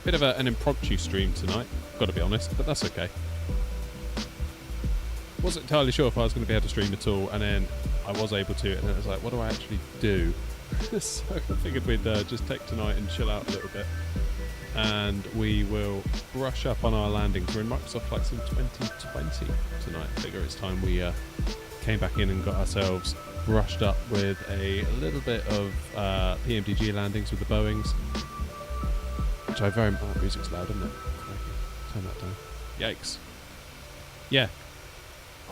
Bit of an impromptu stream tonight, got to be honest, but that's okay. Wasn't entirely sure if I was going to be able to stream at all, and then I was able to, and then it was like, what do I actually do? So I figured we'd just take tonight and chill out a little bit, and we will brush up on our landings. We're in Microsoft Flight Sim 2020 tonight. I figure it's time we came back in and got ourselves brushed up with a little bit of PMDG landings with the Boeings, which I very much... Oh, music's loud, isn't it? Turn that down. Yikes. Yeah.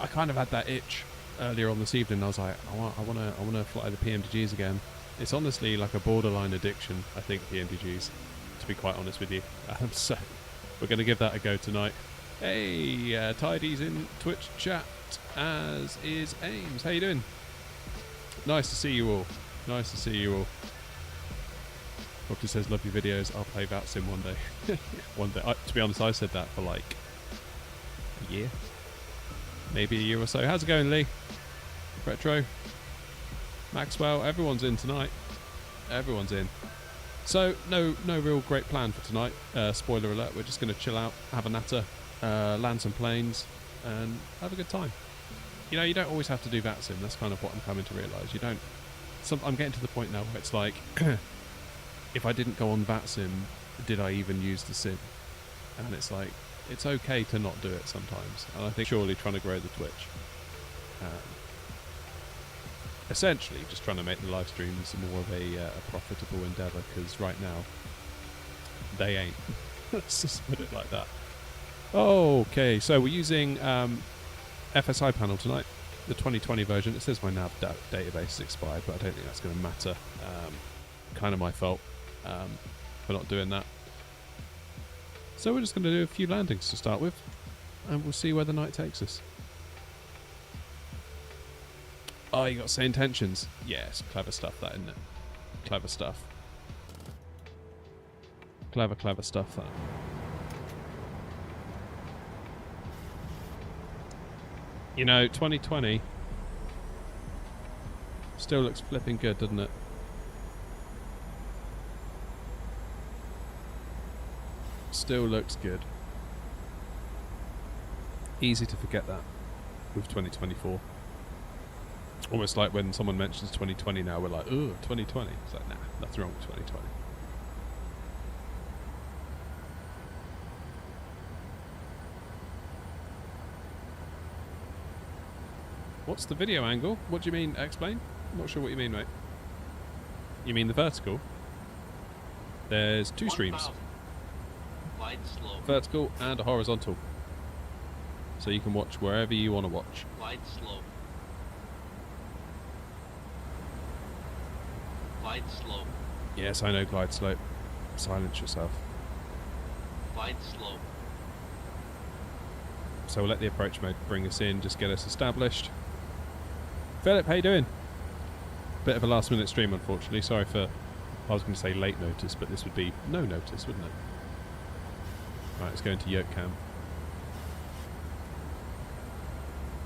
I kind of had that itch earlier on this evening. I was like, I want to fly the PMDGs again. It's honestly like a borderline addiction, I think, PMDGs, to be quite honest with you. So we're going to give that a go tonight. Hey, Tidy's in Twitch chat, as is Ames. How you doing? Nice to see you all. Nice to see you all. Doctor says, love your videos. I'll play VATSIM one day. One day. To be honest, I said that for like a year. Maybe a year or so. How's it going, Lee? Retro? Maxwell? Everyone's in tonight. Everyone's in. So, no real great plan for tonight. Spoiler alert, we're just going to chill out, have a natter, land some planes, and have a good time. You know, you don't always have to do VATSIM. That's kind of what I'm coming to realise. You don't... I'm getting to the point now where it's like, if I didn't go on VATSIM, did I even use the sim? And it's like, it's okay to not do it sometimes. And I think surely trying to grow the Twitch. Essentially, just trying to make the live streams more of a profitable endeavour, because right now, they ain't. Let's just put it like that. Okay, so we're using FSI panel tonight, the 2020 version. It says my nav database is expired, but I don't think that's going to matter. Kind of my fault for not doing that. So we're just going to do a few landings to start with, and we'll see where the night takes us. Oh, you got to say intentions. Yes, clever stuff, that, isn't it? Clever stuff. Clever stuff, that. You know, 2020 still looks flipping good, doesn't it? Still looks good. Easy to forget that with 2024. Almost like when someone mentions 2020 now, we're like, ooh, 2020. It's like, nah, nothing wrong with 2020. What's the video angle? What do you mean? Explain? I'm not sure what you mean, mate. You mean the vertical? There's two streams. Vertical and a horizontal. So you can watch wherever you want to watch. Glide slope. Glide slope. Yes, I know glide slope. Silence yourself. Glide slope. So we'll let the approach mode bring us in, just get us established. Philip, how you doing? Bit of a last minute stream, unfortunately. Sorry for, I was going to say late notice, but this would be no notice, wouldn't it? Right, let's go into yoke cam.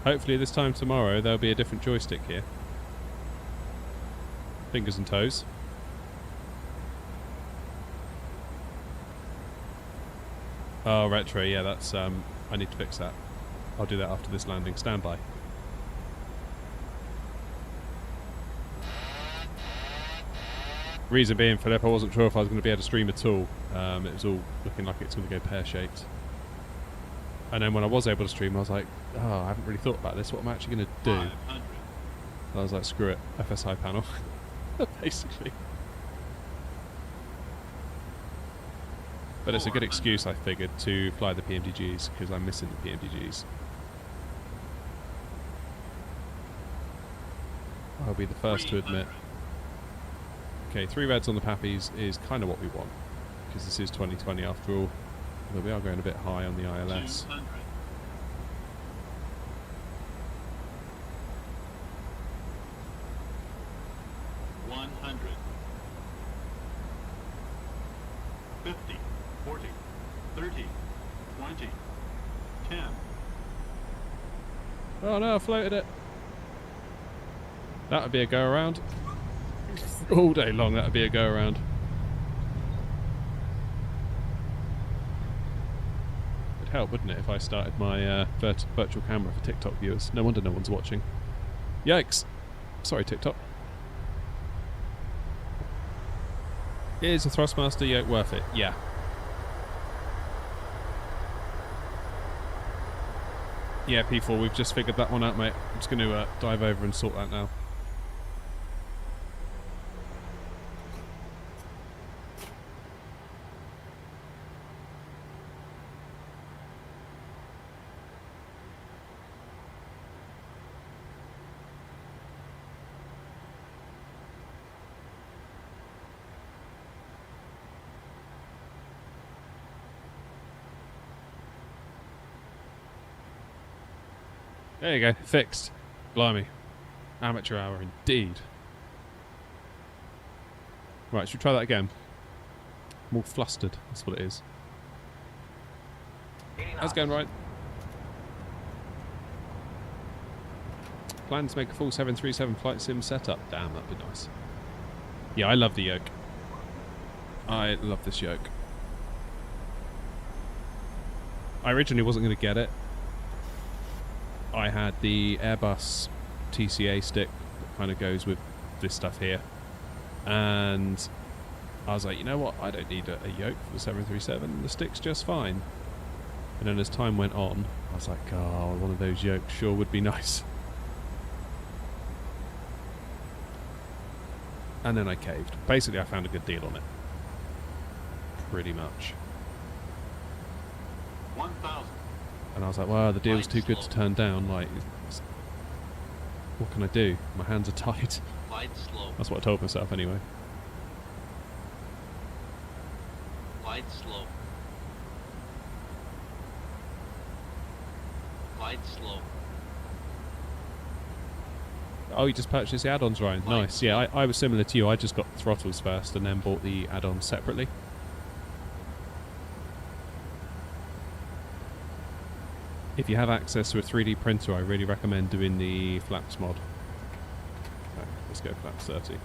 Hopefully this time tomorrow there'll be a different joystick here. Fingers and toes. Oh, retro, yeah, that's, I need to fix that. I'll do that after this landing. Stand by. Reason being, Philip, I wasn't sure if I was going to be able to stream at all. It was all looking like it's going to go pear-shaped. And then when I was able to stream, I was like, oh, I haven't really thought about this. What am I actually going to do? And I was like, screw it. FSI panel. Basically. But it's a good excuse, I figured, to fly the PMDGs, because I'm missing the PMDGs. I'll be the first to admit. Okay, 3 reds on the Pappies is kind of what we want, because this is 2020 after all. Although we are going a bit high on the ILS. 200. 100. 50. 40. 30. 20. 10. Oh no, I floated it. That would be a go around. All day long, that would be a go around. help, wouldn't it, if I started my virtual camera for TikTok viewers? No wonder no one's watching. Yikes. Sorry, TikTok. Is a Thrustmaster yoke worth it? Yeah. Yeah, P4, we've just figured that one out, mate. I'm just going to dive over and sort that now. There you go, fixed. Blimey. Amateur hour indeed. Right, should we try that again? I'm all flustered, that's what it is. How's it going, right? Plan to make a full 737 flight sim setup. Damn, that'd be nice. Yeah, I love the yoke. I love this yoke. I originally wasn't going to get it. I had the Airbus TCA stick that kind of goes with this stuff here, and I was like, you know what, I don't need a yoke for the 737, the stick's just fine. And then as time went on, I was like, oh, one of those yokes sure would be nice. And then I caved. Basically, I found a good deal on it. Pretty much. 1,000. And I was like, well, the deal's too good to turn down. Like, what can I do? My hands are tied. Glide slow. That's what I told myself anyway. Glide slow. Glide slow. Oh, you just purchased the add-ons, Ryan. Nice. Yeah, I was similar to you. I just got the throttles first and then bought the add-ons separately. If you have access to a 3D printer, I really recommend doing the flaps mod. Okay, let's go flaps 30.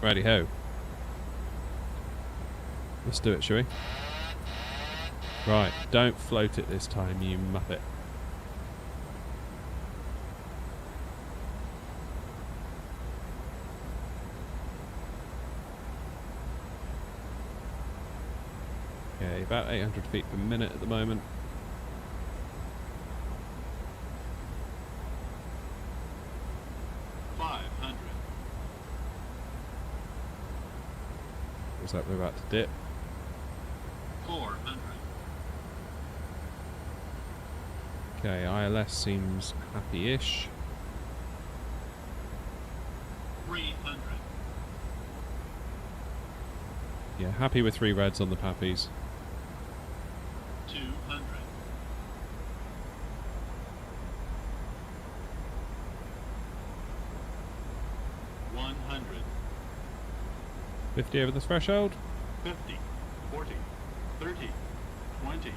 Righty ho. Let's do it, shall we? Right, don't float it this time, you muppet. Okay, about 800 feet per minute at the moment. Looks like we're about to dip. 400. Okay, ILS seems happy-ish. 300. Yeah, happy with 3 reds on the pappies. 200. 100. 50 over the threshold. 50. 40. 30. 20.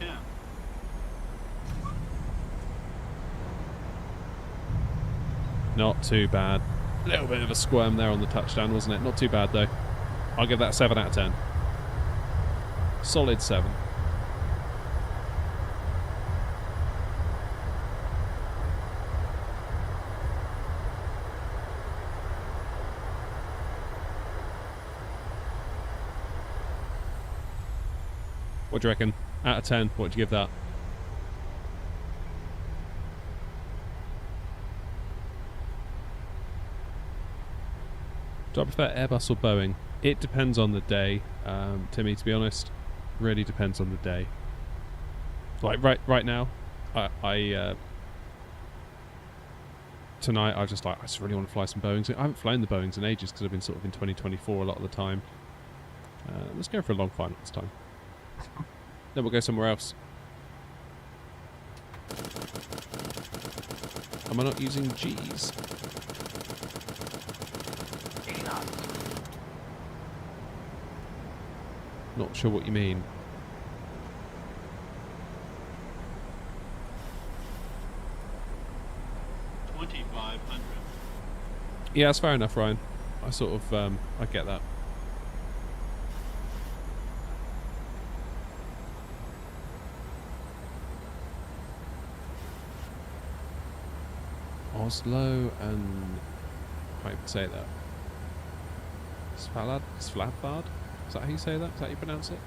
10. Not too bad. A little bit of a squirm there on the touchdown, wasn't it? Not too bad though. I'll give that 7 out of 10. Solid 7. What do you reckon? Out of 10, what would you give that? Do I prefer Airbus or Boeing? It depends on the day, Timmy, to be honest. Really depends on the day. Like right now, tonight I just really want to fly some Boeings. I haven't flown the Boeings in ages because I've been sort of in 2024 a lot of the time. Let's go for a long final this time. Then we'll go somewhere else. Am I not using G's? Not sure what you mean. $2,500. Yeah, that's fair enough, Ryan. I sort of, I get that. Oslo and... how you say that? Svalbard? Is that how you say that? Is that how you pronounce it?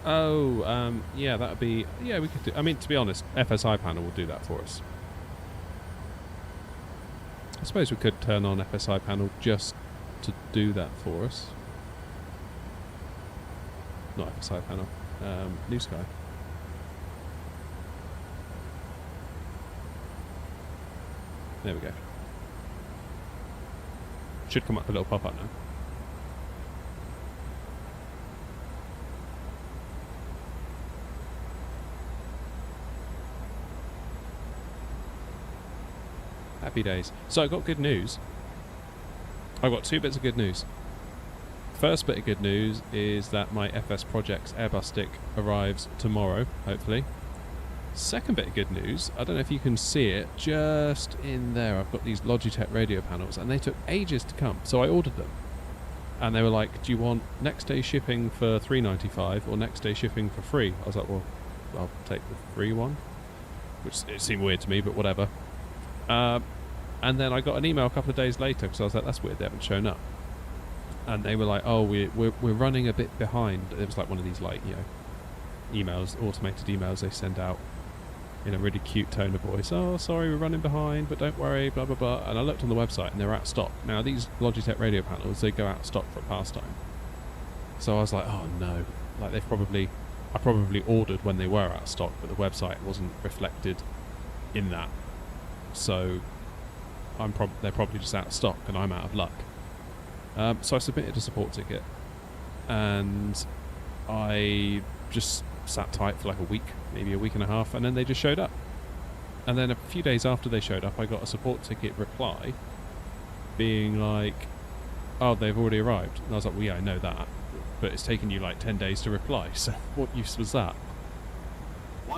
Oh, yeah, that would be... yeah, we could do... I mean, to be honest, FSI panel will do that for us. I suppose we could turn on FSI panel just to do that for us. Not FSI panel. New Sky. There we go. Should come up with a little pop-up now. Happy days. So I got good news. I've got two bits of good news. First bit of good news is that my FS Projects Airbus stick arrives tomorrow, hopefully. Second bit of good news, I don't know if you can see it, just in there I've got these Logitech radio panels and they took ages to come, so I ordered them. And they were like, do you want next day shipping for $3.95 or next day shipping for free? I was like, well, I'll take the free one. Which it seemed weird to me, but whatever. And then I got an email a couple of days later because I was like, that's weird, they haven't shown up. And they were like, oh, we're running a bit behind. It was like one of these, like, you know, emails, automated emails they send out in a really cute tone of voice. Oh, sorry, we're running behind, but don't worry, blah, blah, blah. And I looked on the website and they're out of stock. Now, these Logitech radio panels, they go out of stock for a pastime. So I was like, oh no. Like, I probably ordered when they were out of stock, but the website wasn't reflected in that. So they're probably just out of stock and I'm out of luck. So I submitted a support ticket and I just sat tight for like a week, maybe a week and a half, and then they just showed up. And then a few days after they showed up, I got a support ticket reply being like, oh, they've already arrived. And I was like, well, yeah, I know that, but it's taken you like 10 days to reply, so what use was that?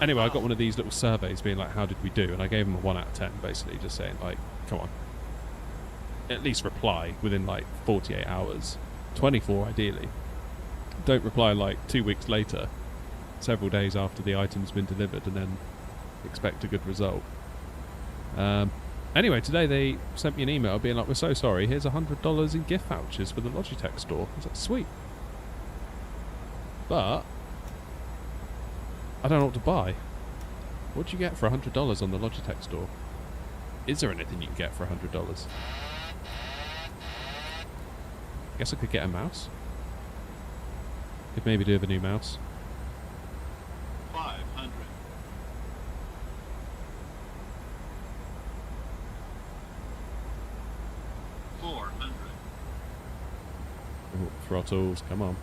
Anyway, I got one of these little surveys being like, how did we do? And I gave them a 1 out of 10, basically, just saying, like, come on. At least reply within, like, 48 hours. 24, ideally. Don't reply, like, 2 weeks later, several days after the item's been delivered, and then expect a good result. Anyway, today they sent me an email being like, we're so sorry, here's $100 in gift vouchers for the Logitech store. I was like, sweet. But I don't know what to buy. What do you get for $100 on the Logitech store? Is there anything you can get for $100? Guess I could get a mouse. Could maybe do with a new mouse. 500. 400. Ooh, throttles, come on.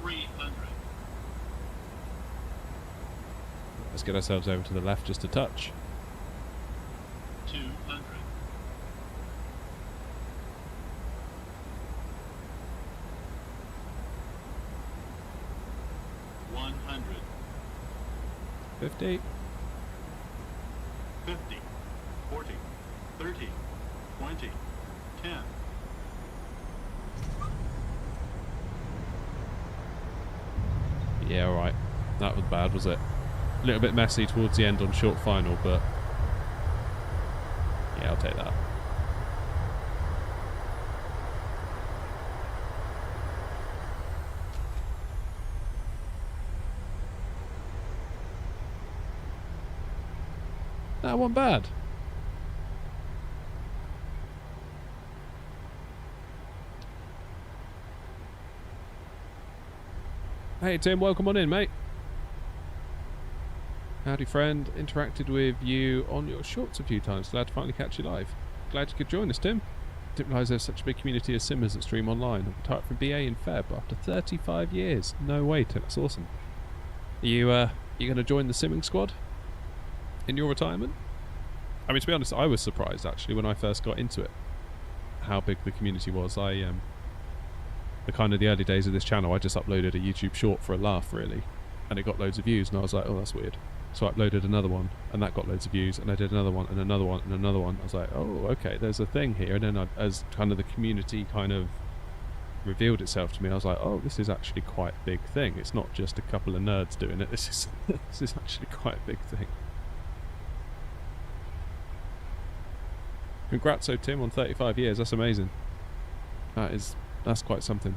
300. Let's get ourselves over to the left just a touch. 200. 100. 50. 50. 40. 30. 20. 10. Yeah, alright. That was bad, was it? A little bit messy towards the end on short final, but yeah, I'll take that. That wasn't bad. Hey Tim, welcome on in, mate. Howdy friend, interacted with you on your shorts a few times. Glad to finally catch you live. Glad you could join us, Tim. Didn't realise there's such a big community of simmers that stream online. I'm retired from BA in Feb after 35 years. No way, Tim, that's awesome. You going to join the simming squad in your retirement? I mean, to be honest, I was surprised actually when I first got into it, how big the community was. The early days of this channel, I just uploaded a YouTube short for a laugh, really, and it got loads of views, and I was like, oh, that's weird. So I uploaded another one, and that got loads of views, and I did another one, and another one, and another one. I was like, oh, okay, there's a thing here. And then as kind of the community kind of revealed itself to me, I was like, oh, this is actually quite a big thing. It's not just a couple of nerds doing it. This is actually quite a big thing. Congrats, Tim, on 35 years. That's amazing. That's quite something.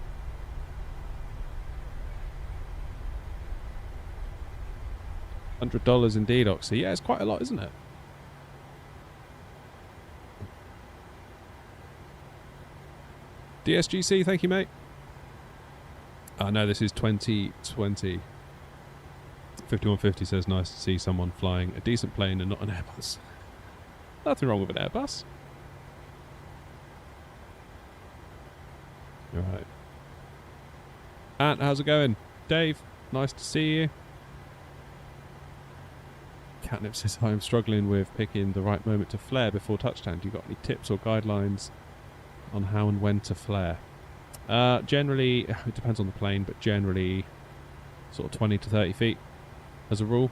$100 indeed, Oxy. Yeah, it's quite a lot, isn't it? DSGC, thank you, mate. I know this is 2020. 5150 says, nice to see someone flying a decent plane and not an Airbus. Nothing wrong with an Airbus. Alright. Ant, how's it going? Dave, nice to see you. Catnip says, I'm struggling with picking the right moment to flare before touchdown. Do you got any tips or guidelines on how and when to flare? Generally, it depends on the plane, but generally sort of 20 to 30 feet as a rule.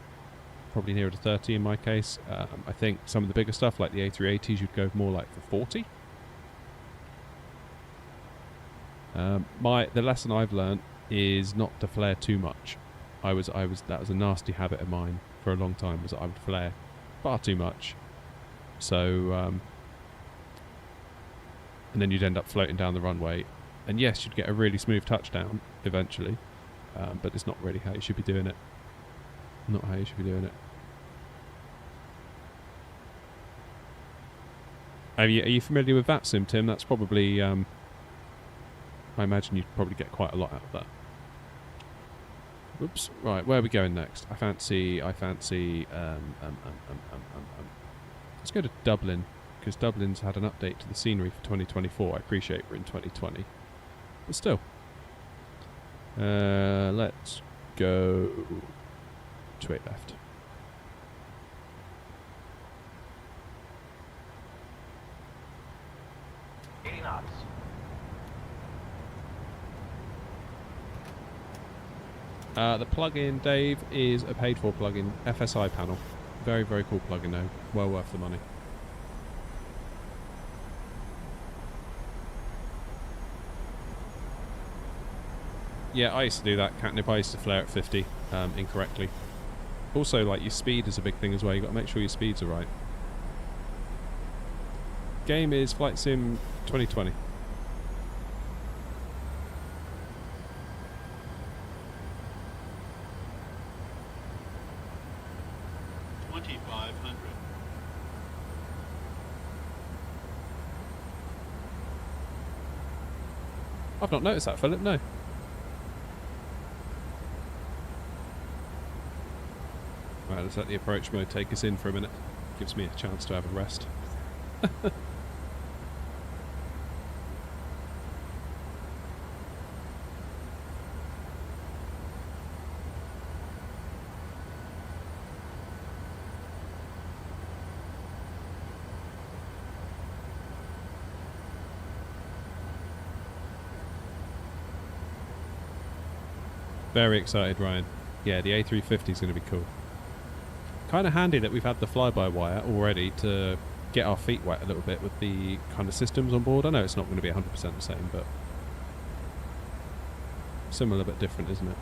Probably nearer to 30 in my case. I think some of the bigger stuff, like the A380s, you'd go more like for 40. The lesson I've learnt is not to flare too much. That was a nasty habit of mine for a long time, was that I would flare far too much. So, and then you'd end up floating down the runway. And yes, you'd get a really smooth touchdown eventually, but it's not really how you should be doing it. Not how you should be doing it. Are you familiar with VapSim, Tim? That's probably, I imagine you'd probably get quite a lot out of that. Oops. Right, where are we going next? I fancy. Let's go to Dublin, because Dublin's had an update to the scenery for 2024. I appreciate we're in 2020, but still. Let's go 28 left. The plugin, Dave, is a paid-for plugin, FSI panel. Very, very cool plugin, though. Well worth the money. Yeah, I used to do that, Catnip. I used to flare at 50 incorrectly. Also, like, your speed is a big thing as well. You've got to make sure your speeds are right. Game is Flight Sim 2020. I've not noticed that, Philip, no. Right, let's let the approach mode take us in for a minute. Gives me a chance to have a rest. Very excited, Ryan. Yeah, the A350 is going to be cool. Kind of handy that we've had the fly-by-wire already to get our feet wet a little bit with the kind of systems on board. I know it's not going to be 100% the same, but similar but different, isn't it?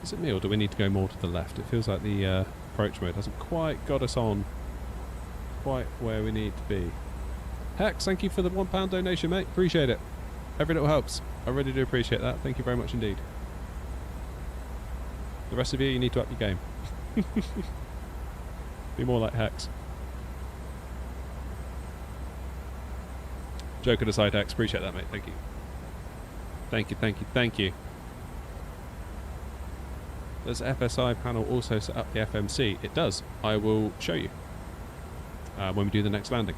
Is it me, or do we need to go more to the left? It feels like the approach mode hasn't quite got us on quite where we need to be. Hex, thank you for the £1 donation, mate. Appreciate it. Every little helps. I really do appreciate that. Thank you very much indeed. The rest of you need to up your game. Be more like Hex. Joking aside, Hex. Appreciate that, mate. Thank you. Thank you, thank you, thank you. Does FSI panel also set up the FMC? It does. I will show you when we do the next landing.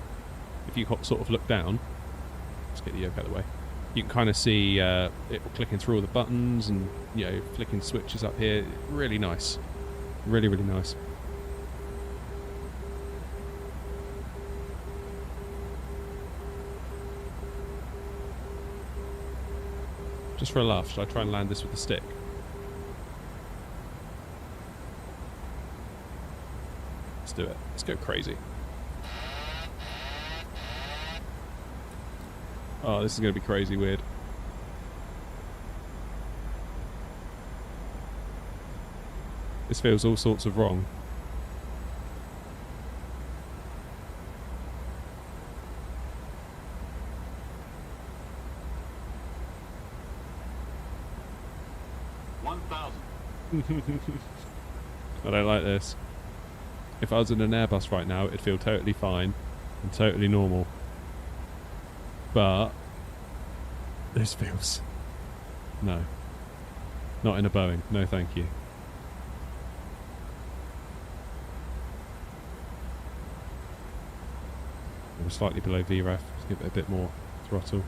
If you sort of look down, let's get the yoke out of the way. You can kind of see it clicking through all the buttons and, you know, flicking switches up here. Really nice. Really, really nice. Just for a laugh, should I try and land this with the stick? Let's do it. Let's go crazy. Oh, this is going to be crazy weird. This feels all sorts of wrong. I don't like this. If I was in an Airbus right now, it'd feel totally fine and totally normal. But this feels... No. Not in a Boeing. No, thank you. We're slightly below VREF. Let's give it a bit more throttle.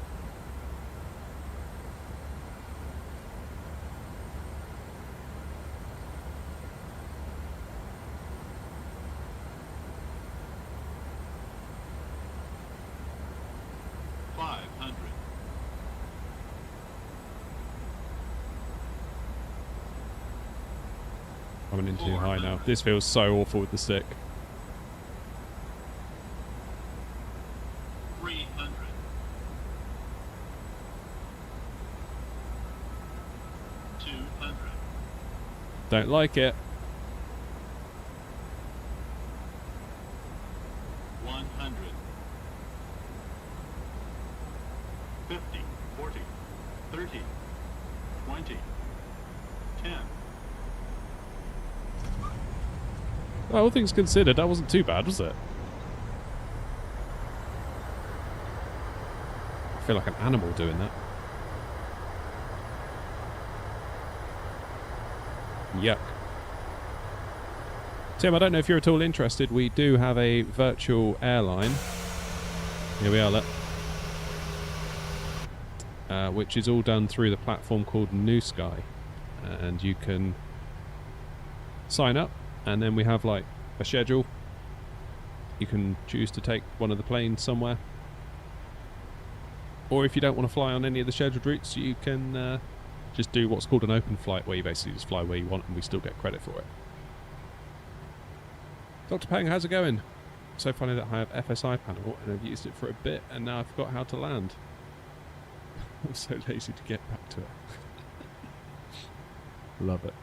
Coming in too high now. This feels so awful with the stick. 300. 200. Don't like it. 100. 50. 40. 30. 20. 10. Well, all things considered, that wasn't too bad, was it? I feel like an animal doing that. Yuck. Tim, I don't know if you're at all interested. We do have a virtual airline. Here we are, look. Which is all done through the platform called New Sky. And you can sign up. And then we have like a schedule. You can choose to take one of the planes somewhere. Or if you don't want to fly on any of the scheduled routes, you can just do what's called an open flight, where you basically just fly where you want and we still get credit for it. Dr. Pang, how's it going? So funny that I have FSI panel and I've used it for a bit and now I forgot how to land. I'm so lazy to get back to it. Love it.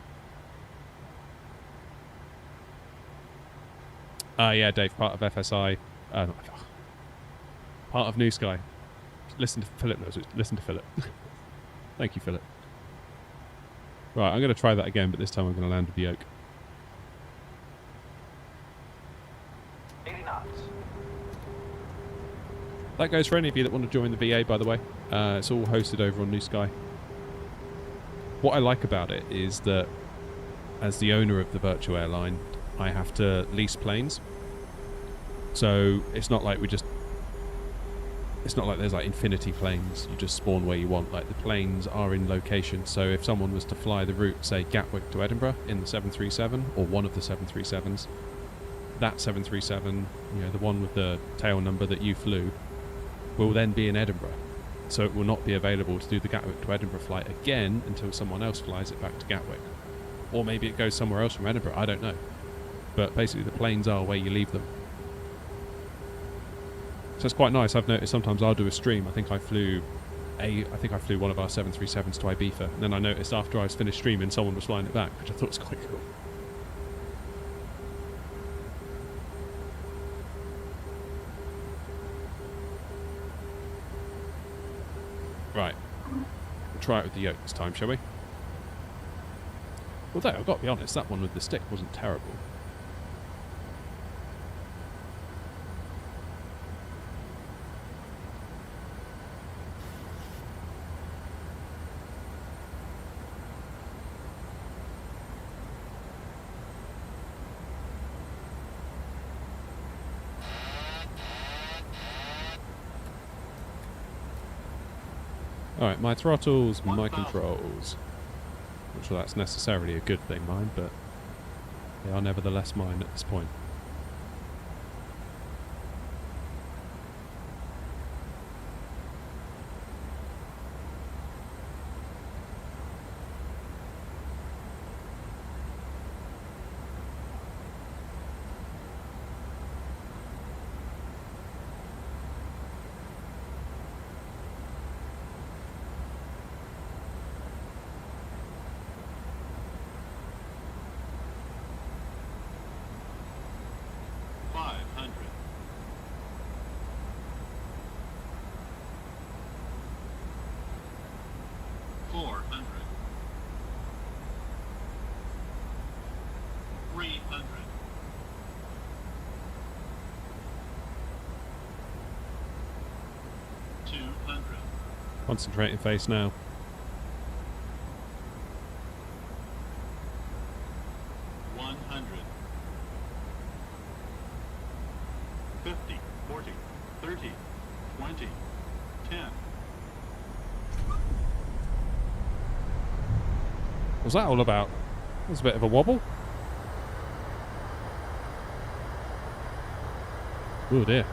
Yeah, Dave, part of FSI. Part of New Sky. Listen to Philip knows it. Listen to Philip. Thank you, Philip. Right, I'm going to try that again, but this time I'm going to land with the yoke. 80 knots. That goes for any of you that want to join the VA, by the way. It's all hosted over on New Sky. What I like about it is that as the owner of the virtual airline, I have to lease planes. So it's not like it's not like there's like infinity planes. You just spawn where you want. Like the planes are in location. So if someone was to fly the route, say Gatwick to Edinburgh in the 737 or one of the 737s, that 737, you know, the one with the tail number that you flew, will then be in Edinburgh. So it will not be available to do the Gatwick to Edinburgh flight again until someone else flies it back to Gatwick. Or maybe it goes somewhere else from Edinburgh. I don't know. But basically the planes are where you leave them. So it's quite nice. I've noticed sometimes I'll do a stream. I think I flew one of our 737s to Ibiza, and then I noticed after I was finished streaming someone was flying it back, which I thought was quite cool. Right. We'll try it with the yoke this time, shall we? Although, I've got to be honest, that one with the stick wasn't terrible. Alright, my throttles, my 1,000. controls. Not sure that's necessarily a good thing, mine, but they are nevertheless mine at this point. Concentrating face now. What's that all about? There's a bit of a wobble. Oh dear.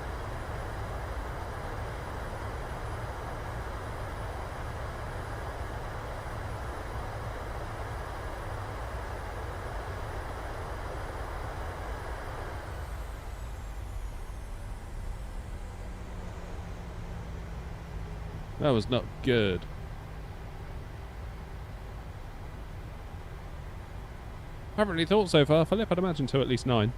That was not good. Haven't really thought so far, Philip. I'd imagine to at least 9.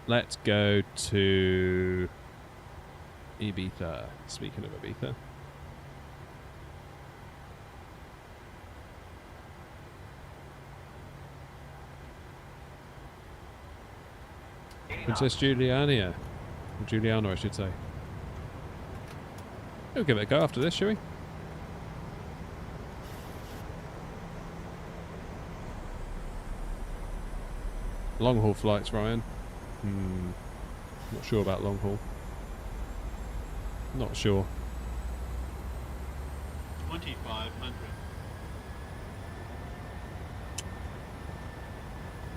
Let's go to Ibiza. Speaking of Ibiza. Princess Juliana. Or Juliana, I should say. We'll give it a go after this, shall we? Long haul flights, Ryan. Not sure about long haul. Not sure. 2,500.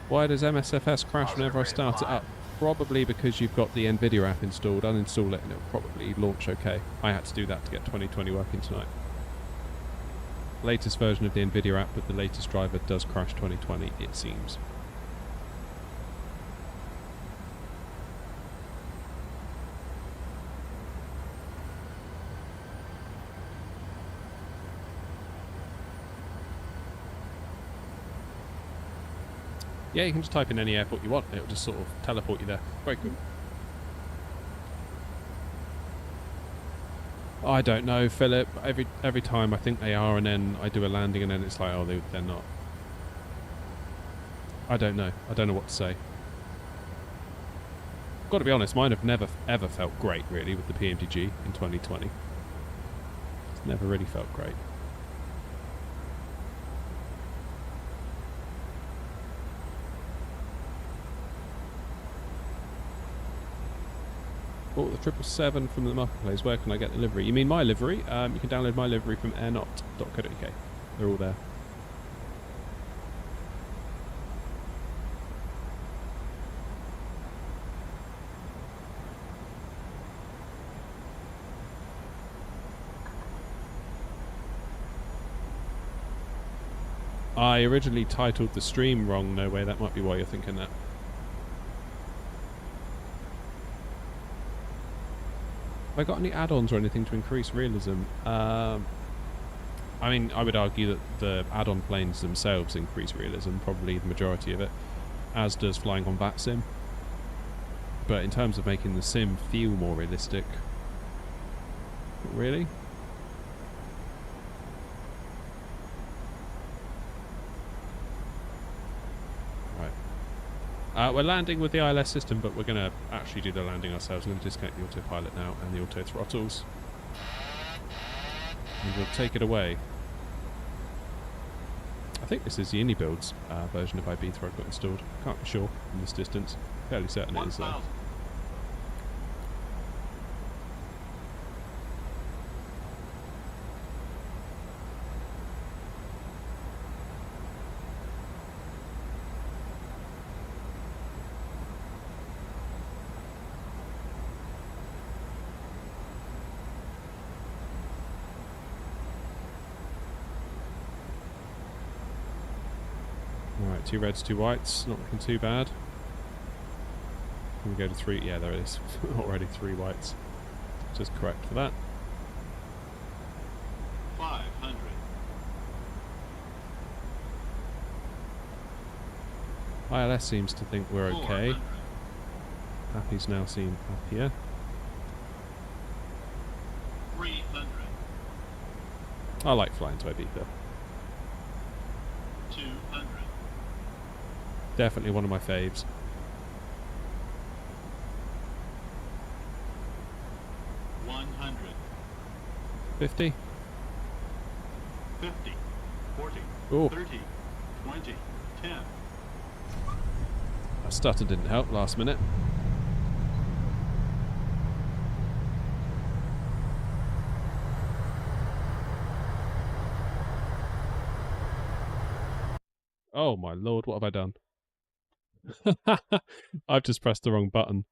Why does MSFS crash whenever I start it up? Probably because you've got the NVIDIA app installed. Uninstall it and it'll probably launch okay. I had to do that to get 2020 working tonight. Latest version of the NVIDIA app with the latest driver does crash 2020, it seems. Yeah, you can just type in any airport you want and it'll just sort of teleport you there. Very cool. I don't know, Philip. Every time I think they are and then I do a landing and then it's like, oh, they're not. I don't know. I don't know what to say. Got to be honest, mine have never ever felt great, really, with the PMDG in 2020. It's never really felt great. Bought the 777 from the marketplace. Where can I get the livery? You mean my livery? You can download my livery from airnot.co.uk. They're all there. I originally titled the stream wrong, no way. That might be why you're thinking that. Have I got any add-ons or anything to increase realism? I mean, I would argue that the add-on planes themselves increase realism, probably the majority of it, as does flying on VATSIM. But in terms of making the sim feel more realistic, not really. We're landing with the ILS system, but we're going to actually do the landing ourselves. We're going to disconnect the autopilot now and the auto throttles. And we'll take it away. I think this is the Unibuilds version of Ibiza I've got installed. Can't be sure from this distance. Fairly certain it is though. 1,000. Alright, 2 reds, 2 whites. Not looking too bad. Can we go to 3? Yeah, there it is. Already 3 whites. Just correct for that. 500. ILS seems to think we're okay. 400. Happy's now seem happier. 300. I like flying to Ibiza. 200. Definitely one of my faves. 100. 50? 50. 40. Oh, 30. 20. 10. that stutter didn't help last minute. Oh my lord, what have I done? I've just pressed the wrong button.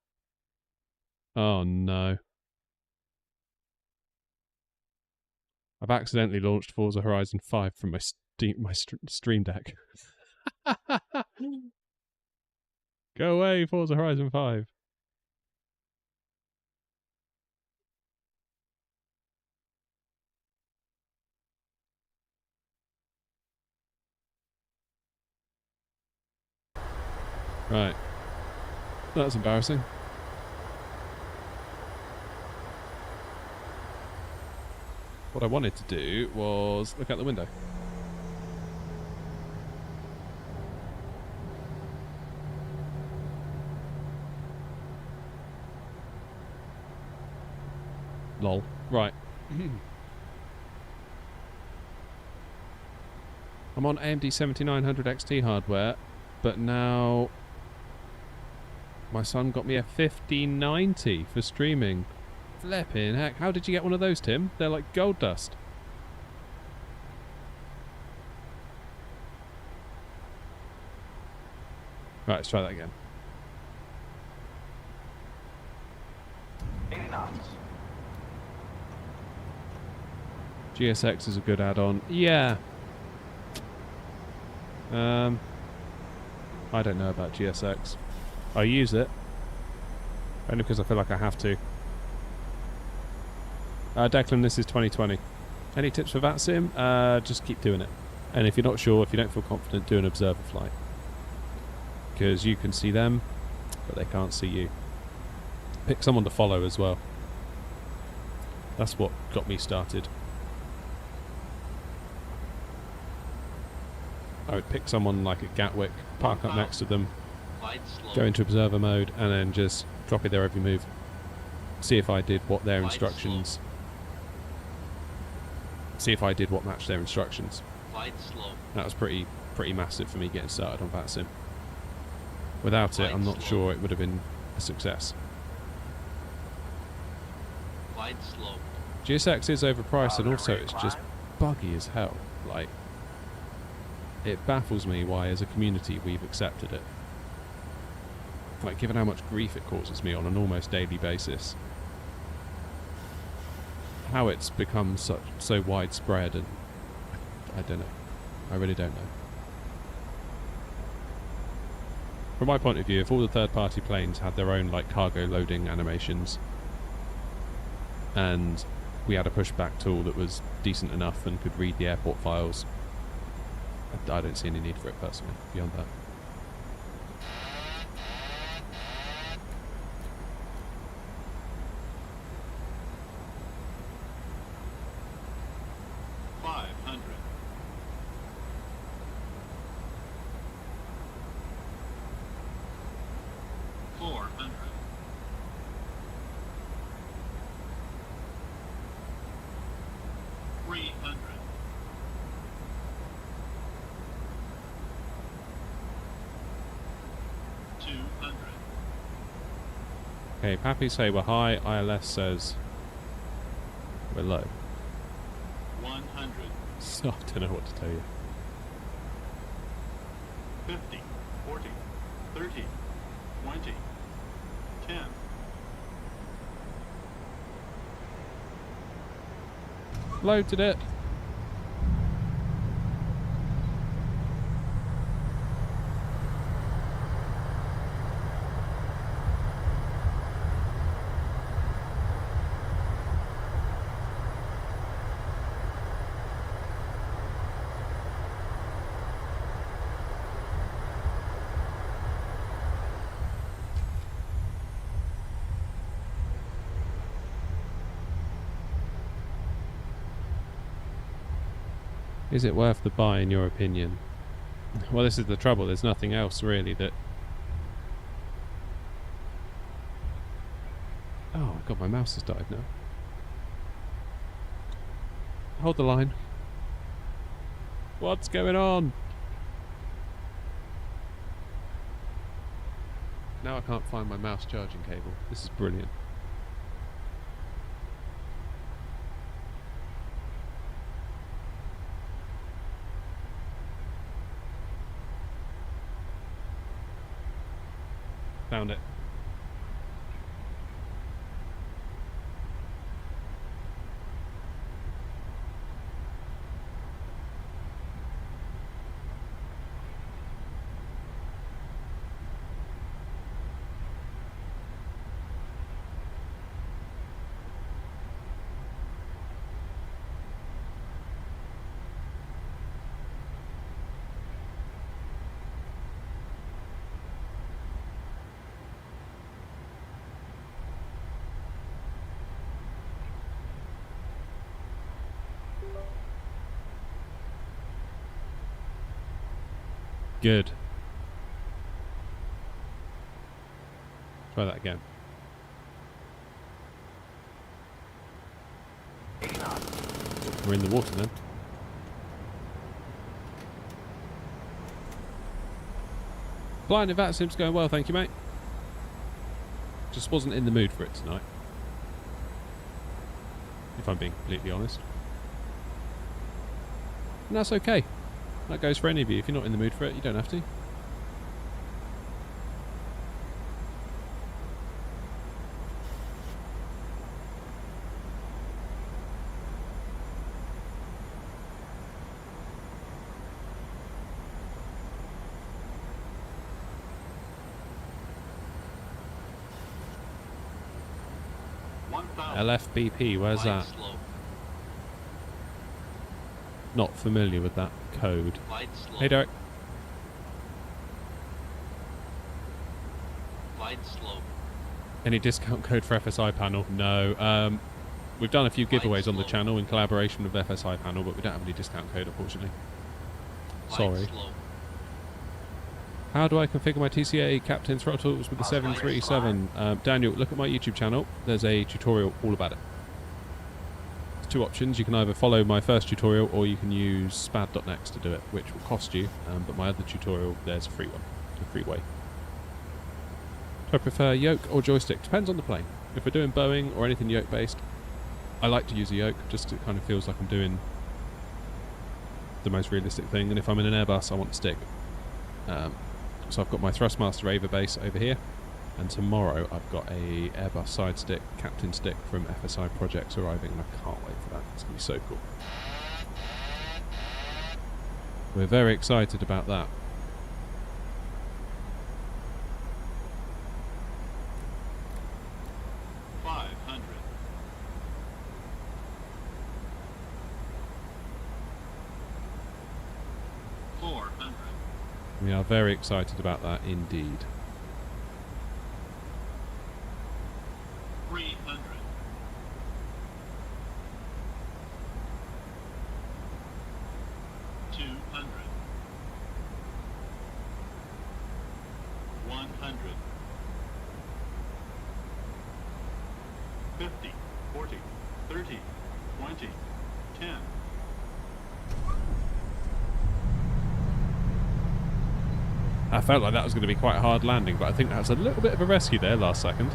Oh no. I've accidentally launched Forza Horizon 5 from my Stream Deck. Go away, Forza Horizon 5. Right. That's embarrassing. What I wanted to do was look out the window. Lol. Right. I'm on AMD 7900 XT hardware, but now my son got me a 1590 for streaming. Flipping heck. How did you get one of those, Tim? They're like gold dust. Right, let's try that again. 80 knots. GSX is a good add-on. Yeah. I don't know about GSX. I use it. Only because I feel like I have to. Declan, this is 2020. Any tips for VATSIM? Just keep doing it. And if you're not sure, if you don't feel confident, do an observer flight. Because you can see them, but they can't see you. Pick someone to follow as well. That's what got me started. I would pick someone like at Gatwick, park up next to them, go into observer mode, and then just copy their every move. See if I did what their instructions. See if I did what matched their instructions. That was pretty massive for me getting started on VATSIM. Without it, I'm not sure it would have been a success. GSX is overpriced, and also it's just buggy as hell. Like, it baffles me why, as a community, we've accepted it. Like, given how much grief it causes me on an almost daily basis. How it's become so widespread, and I don't know. I really don't know. From my point of view, if all the third-party planes had their own like cargo loading animations, and we had a pushback tool that was decent enough and could read the airport files, I don't see any need for it personally. Beyond that. Okay, Pappy say we're high. ILS says we're low. 100. So I don't know what to tell you. 50, 40, 30, 20, 10. Loaded it. Is it worth the buy in your opinion? Well, this is the trouble. There's nothing else really that... Oh my god, my mouse has died now. Hold the line. What's going on? Now I can't find my mouse charging cable. This is brilliant. Found it. Good. Try that again. 80 knots. We're in the water then. Flying in that seems going well, thank you, mate. Just wasn't in the mood for it tonight. If I'm being completely honest. And that's okay. That goes for any of you. If you're not in the mood for it, you don't have to. LFBP, where's that? Slope. Not familiar with that code. Light slope. Hey Derek. Light slope. Any discount code for FSI panel? No. We've done a few giveaways on the channel in collaboration with FSI panel, but we don't have any discount code, unfortunately. Light Sorry. slope. How do I configure my TCA captain throttles with the 737? Daniel, look at my YouTube channel. There's a tutorial all about it. There's two options. You can either follow my first tutorial or you can use spad.next to do it, which will cost you. But my other tutorial, there's a free one. It's a free way. Do I prefer yoke or joystick? Depends on the plane. If we're doing Boeing or anything yoke-based, I like to use a yoke, just it kind of feels like I'm doing the most realistic thing. And if I'm in an Airbus, I want a stick. So I've got my Thrustmaster Ava base over here, and tomorrow I've got a Airbus side stick, captain stick from FSI Projects arriving, and I can't wait for that. It's going to be so cool. We're very excited about that. We are very excited about that indeed. 300. 200. 100. 50, 40, 30, 20, 10. I felt like that was going to be quite a hard landing, but I think that was a little bit of a rescue there last second.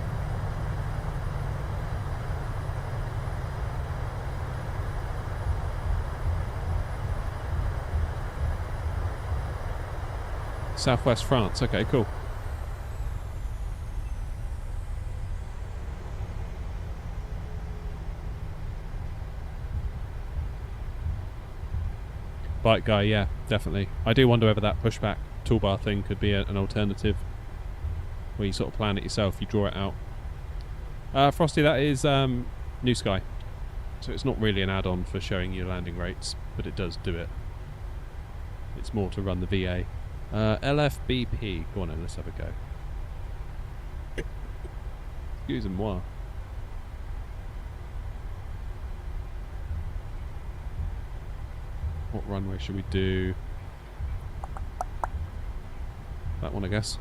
Southwest France. Okay, cool. Bike guy, yeah, definitely. I do wonder whether that pushback toolbar thing could be an alternative, where you sort of plan it yourself, you draw it out. Frosty, that is New Sky. So it's not really an add-on for showing you landing rates, but it does do it. It's more to run the VA. LFBP, go on then, let's have a go. Excusez-moi. What runway should we do? That one, I guess.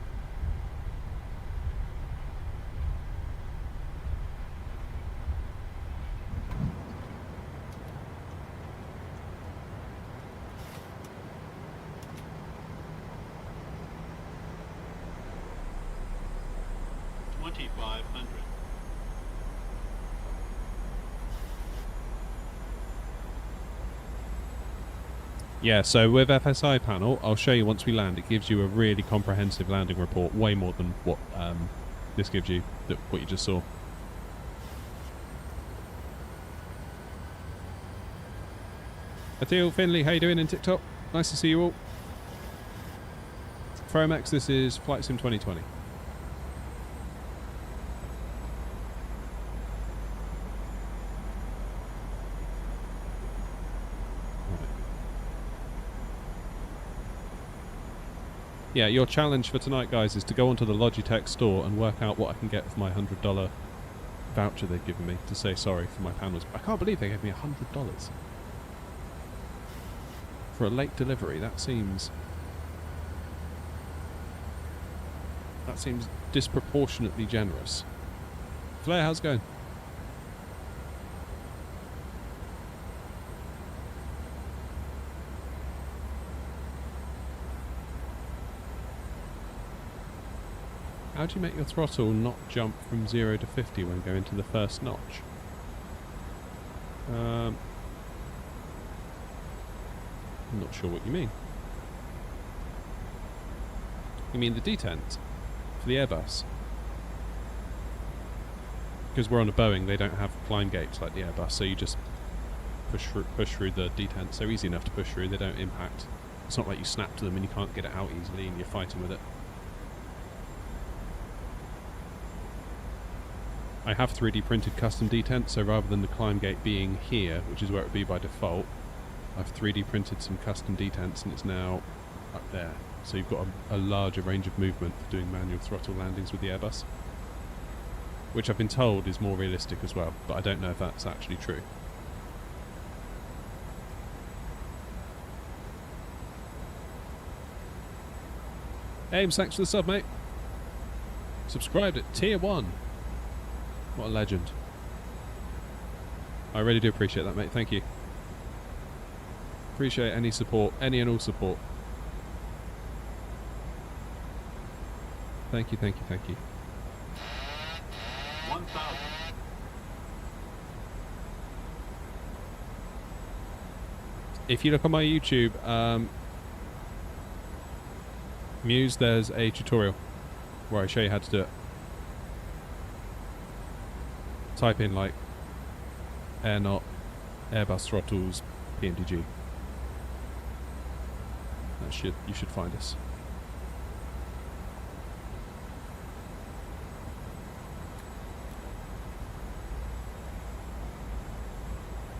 Yeah, so with FSI panel, I'll show you once we land. It gives you a really comprehensive landing report, way more than what this gives you, what you just saw. Athil, Finley, how you doing in TikTok? Nice to see you all. Fromex, this is Flight Sim 2020. Yeah, your challenge for tonight, guys, is to go onto the Logitech store and work out what I can get for my $100 voucher they've given me to say sorry for my panels. I can't believe they gave me $100 for a late delivery. That seems disproportionately generous. Flair, how's it going? How do you make your throttle not jump from 0 to 50 when going to the first notch? I'm not sure what you mean. You mean the detent for the Airbus? Because we're on a Boeing, they don't have climb gates like the Airbus, so you just push through the detent. So easy enough to push through, they don't impact. It's not like you snap to them and you can't get it out easily and you're fighting with it. I have 3D printed custom detent, so rather than the climb gate being here, which is where it would be by default, I've 3D printed some custom detents and it's now up there. So you've got a larger range of movement for doing manual throttle landings with the Airbus, which I've been told is more realistic as well, but I don't know if that's actually true. Ames, thanks for the sub, mate. Subscribed at tier 1. What a legend. I really do appreciate that, mate. Thank you. Appreciate any support, any and all support. Thank you, thank you, thank you. 1,000. If you look on my YouTube, Muse, there's a tutorial where I show you how to do it. Type in like AirNot, Airbus throttles, PMDG. You should find us.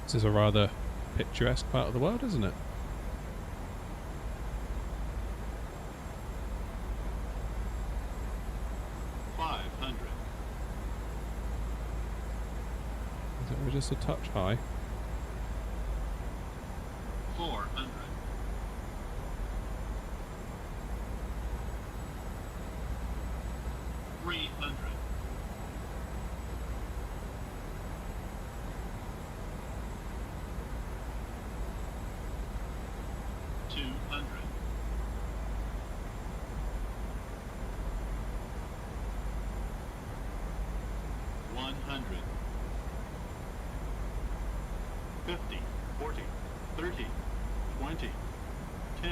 This is a rather picturesque part of the world, isn't it? We're just a touch high. 400. 300. 200. 100. 50, 40, 30, 20, 10.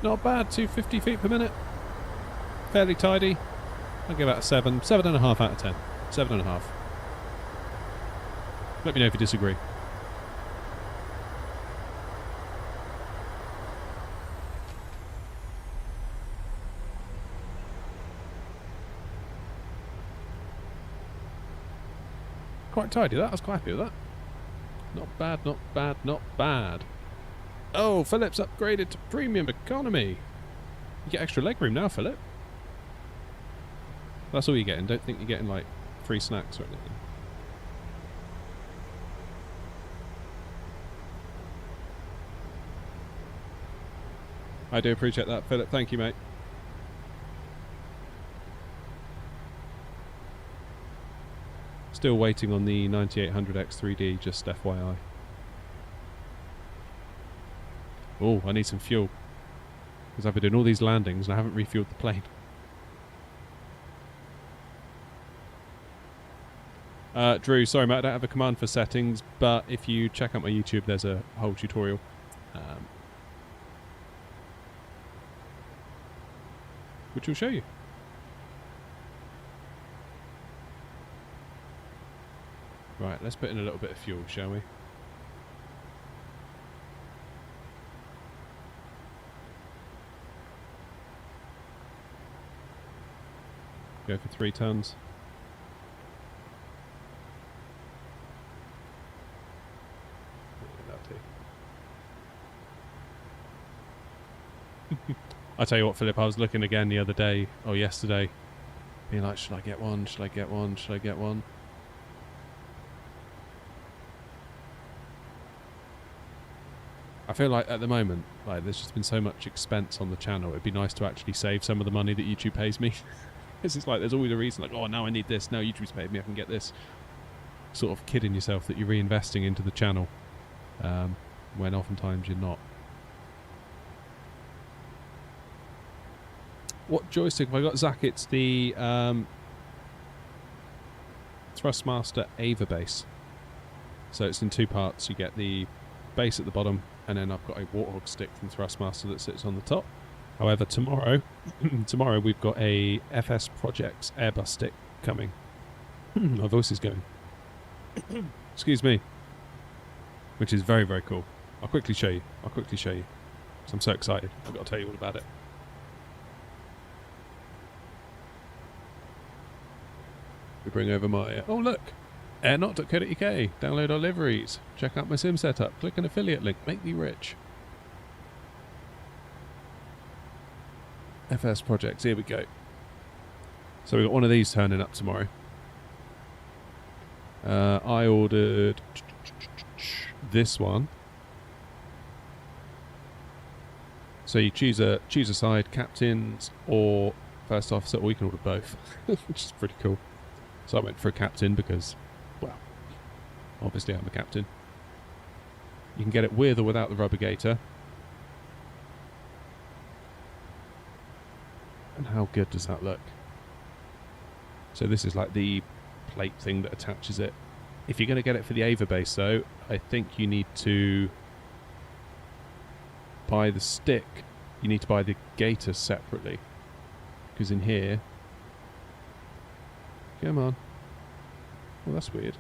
Not bad, 250 feet per minute. Fairly tidy. I'll give that a 7. 7.5 out of 10. 7.5. Let me know if you disagree. Quite tidy that. I was quite happy with that. Not bad, not bad, not bad. Oh, Philip's upgraded to premium economy. You get extra legroom now, Philip. That's all you're getting. Don't think you're getting like free snacks or anything. I do appreciate that, Philip. Thank you, mate. Still waiting on the 9800X 3D, just FYI. Oh, I need some fuel. Because I've been doing all these landings and I haven't refueled the plane. Drew, sorry mate, I don't have a command for settings, but if you check out my YouTube, there's a whole tutorial. Which will show you. Right, let's put in a little bit of fuel, shall we? Go for 3 tons. I tell you what, Philip, I was looking again the other day, or yesterday, being like, should I get one? Should I get one? Should I get one? I feel like at the moment, like there's just been so much expense on the channel, it'd be nice to actually save some of the money that YouTube pays me. It's just like there's always a reason, like, oh, now I need this, now YouTube's paid me, I can get this. Sort of kidding yourself that you're reinvesting into the channel, when oftentimes you're not. What joystick have I got, Zach? It's the Thrustmaster Ava base. So it's in 2 parts. You get the base at the bottom, and then I've got a Warthog stick from Thrustmaster that sits on the top. However, tomorrow we've got a FS Projects Airbus stick coming. My voice is going. Excuse me. Which is very, very cool. I'll quickly show you. So I'm so excited. I've got to tell you all about it. We bring over my... oh, look! Airnot.co.uk. Download our liveries. Check out my sim setup. Click an affiliate link. Make me rich. FS Projects. Here we go. So we've got one of these turning up tomorrow. I ordered this one. So you choose a side, captains or first officer, or you can order both, which is pretty cool. So I went for a captain because, well, obviously I'm a captain. You can get it with or without the rubber gaiter. And how good does that look? So this is like the plate thing that attaches it. If you're going to get it for the Ava base though, I think you need to buy the stick. You need to buy the gaiter separately. Because in here... come on. Well, that's weird.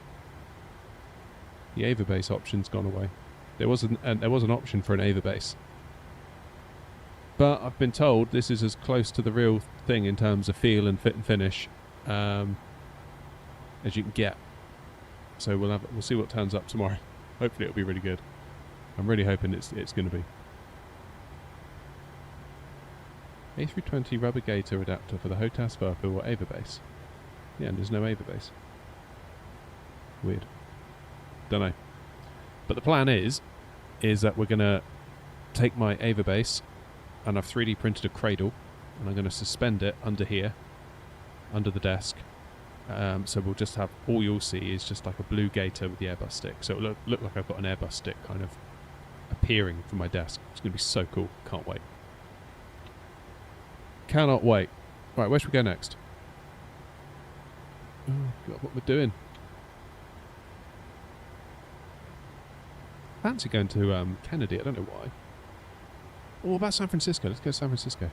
The Ava base option's gone away. There was an option for an Ava base. But I've been told this is as close to the real thing in terms of feel and fit and finish as you can get. So we'll see what turns up tomorrow. Hopefully it'll be really good. I'm really hoping it's going to be. A320 rubber gaiter adapter for the HOTAS Verpil or Ava base. Yeah, and there's no Ava base. Weird. Don't know. But the plan is that we're going to take my Ava base and I've 3D printed a cradle and I'm going to suspend it under here, under the desk. So we'll just have, all you'll see is just like a blue gaiter with the Airbus stick. So it'll look like I've got an Airbus stick kind of appearing from my desk. It's going to be so cool. Can't wait. Cannot wait. Right, where should we go next? Oh, God, what we're doing. Fancy going to Kennedy, I don't know why. Oh, what about San Francisco? Let's go to San Francisco.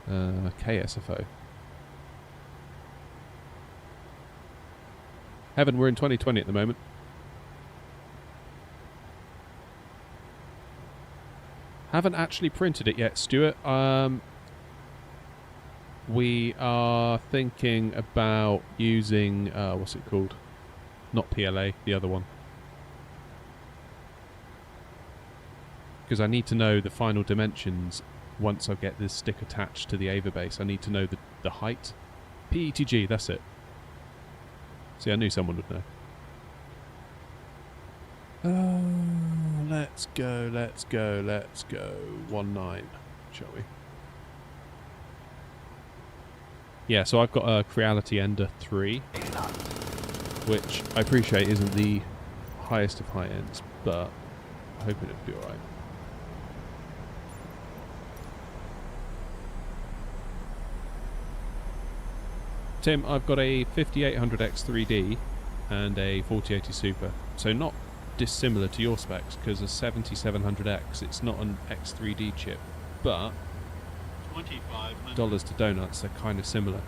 KSFO. Heaven, we're in 2020 at the moment. Haven't actually printed it yet, Stuart. We are thinking about using, what's it called? Not PLA, the other one. Because I need to know the final dimensions once I get this stick attached to the Ava base. I need to know the height. PETG, that's it. See, I knew someone would know. Let's go. 1-9, shall we? Yeah, so I've got a Creality Ender 3, which I appreciate isn't the highest of high ends, but I'm hoping it'll be alright. Tim, I've got a 5800X 3D and a 4080 Super, so not dissimilar to your specs, because a 7700X, it's not an X3D chip, but dollars to donuts, they're kind of similar,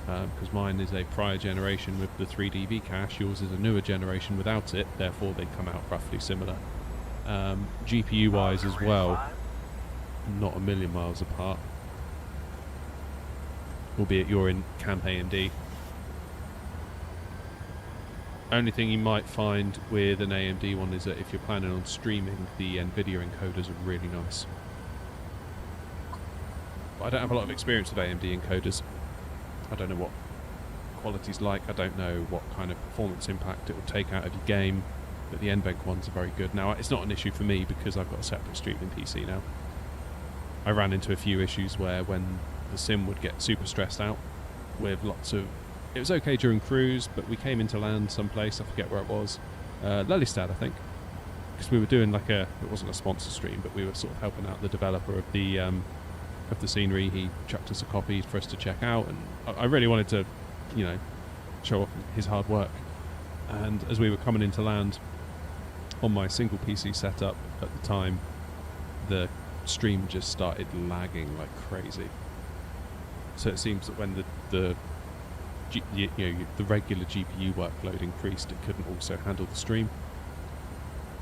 because mine is a prior generation with the 3DV cache, yours is a newer generation without it, therefore they come out roughly similar. GPU wise as well, not a million miles apart, albeit you're in Camp AMD. Only thing you might find with an AMD one is that if you're planning on streaming, the NVIDIA encoders are really nice. But I don't have a lot of experience with AMD encoders. I don't know what quality's like, I don't know what kind of performance impact it will take out of your game, but the NVENC ones are very good. Now, it's not an issue for me because I've got a separate streaming PC now. I ran into a few issues where when the sim would get super stressed out with lots of... It was okay during cruise, but we came into land someplace, I forget where it was. Lelystad, I think. Because we were doing like a... It wasn't a sponsor stream, but we were sort of helping out the developer of the scenery. He chucked us a copy for us to check out, and I really wanted to, you know, show off his hard work. And as we were coming into land on my single PC setup at the time, the stream just started lagging like crazy. So it seems that when the regular GPU workload increased, it couldn't also handle the stream.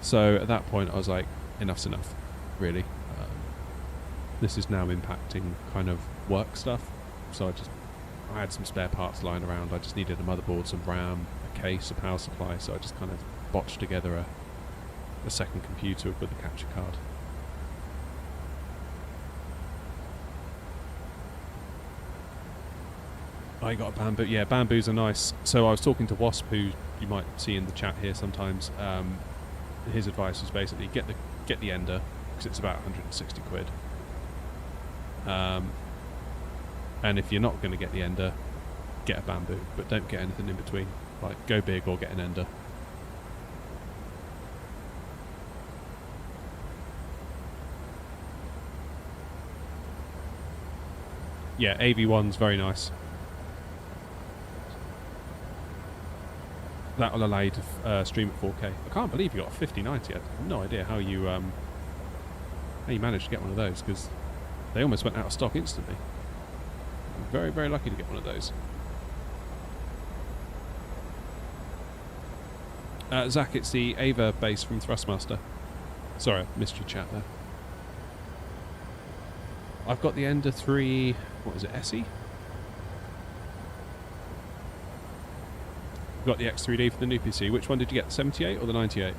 So at that point I was like, enough's enough, really. This is now impacting kind of work stuff, so I had some spare parts lying around. I just needed a motherboard, some RAM, a case, a power supply, so I just kind of botched together a second computer with a capture card. I got a bamboo. Yeah, bamboos are nice. So I was talking to Wasp, who you might see in the chat here sometimes. His advice was basically get the Ender, because it's about 160 quid. And if you're not going to get the Ender, get a bamboo, but don't get anything in between. Like, go big or get an Ender. Yeah, AV1's very nice. That'll allow you to stream at 4K. I can't believe you got a 5090. I have no idea how you managed to get one of those, because they almost went out of stock instantly. I'm very, very lucky to get one of those. Zach, it's the Ava base from Thrustmaster. Sorry, I missed your chat there. I've got the Ender 3... What is it, SE? Got the X3D for the new PC. Which one did you get, the 78 or the 98?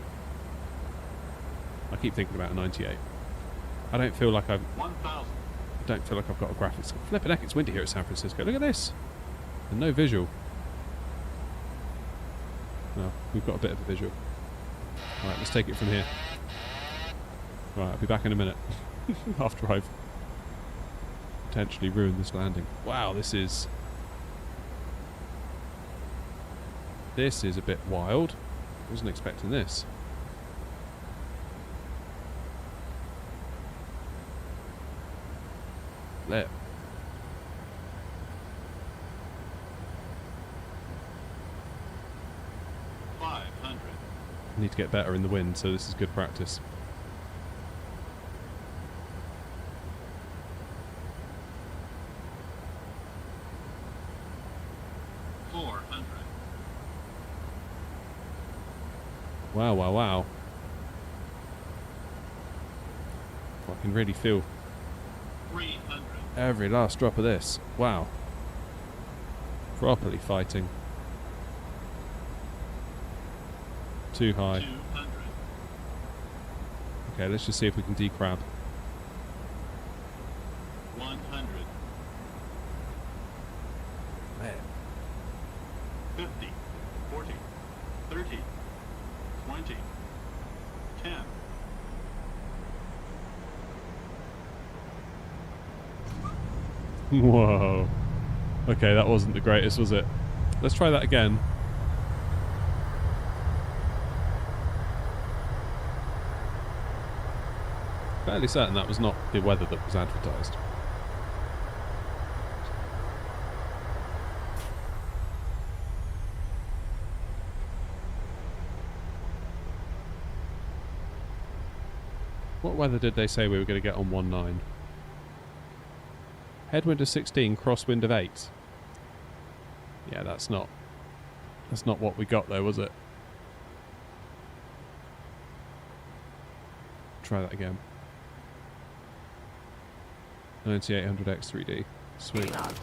I keep thinking about a 98. I don't feel like I've... 1,000. I don't feel like I've got a graphics... Flippin' heck, it's windy here at San Francisco. Look at this! And no visual. Well, we've got a bit of a visual. Alright, let's take it from here. Right, I'll be back in a minute. After I've potentially ruined this landing. Wow, this is a bit wild. Wasn't expecting this. There. $500. Need to get better in the wind, so this is good practice. Wow, wow, wow. I can really feel 300. every last drop of this. Wow. Properly fighting. Too high. 200. Okay, let's just see if we can decrab. 100. 50. 40. 30. 20. 10. Whoa. Okay, that wasn't the greatest, was it? Let's try that again. Fairly certain that was not the weather that was advertised. What weather did they say we were going to get on 1-9? Headwind of 16, crosswind of 8. Yeah, that's not what we got though, was it? Try that again. 9800X 3D. Sweet. 3 knots.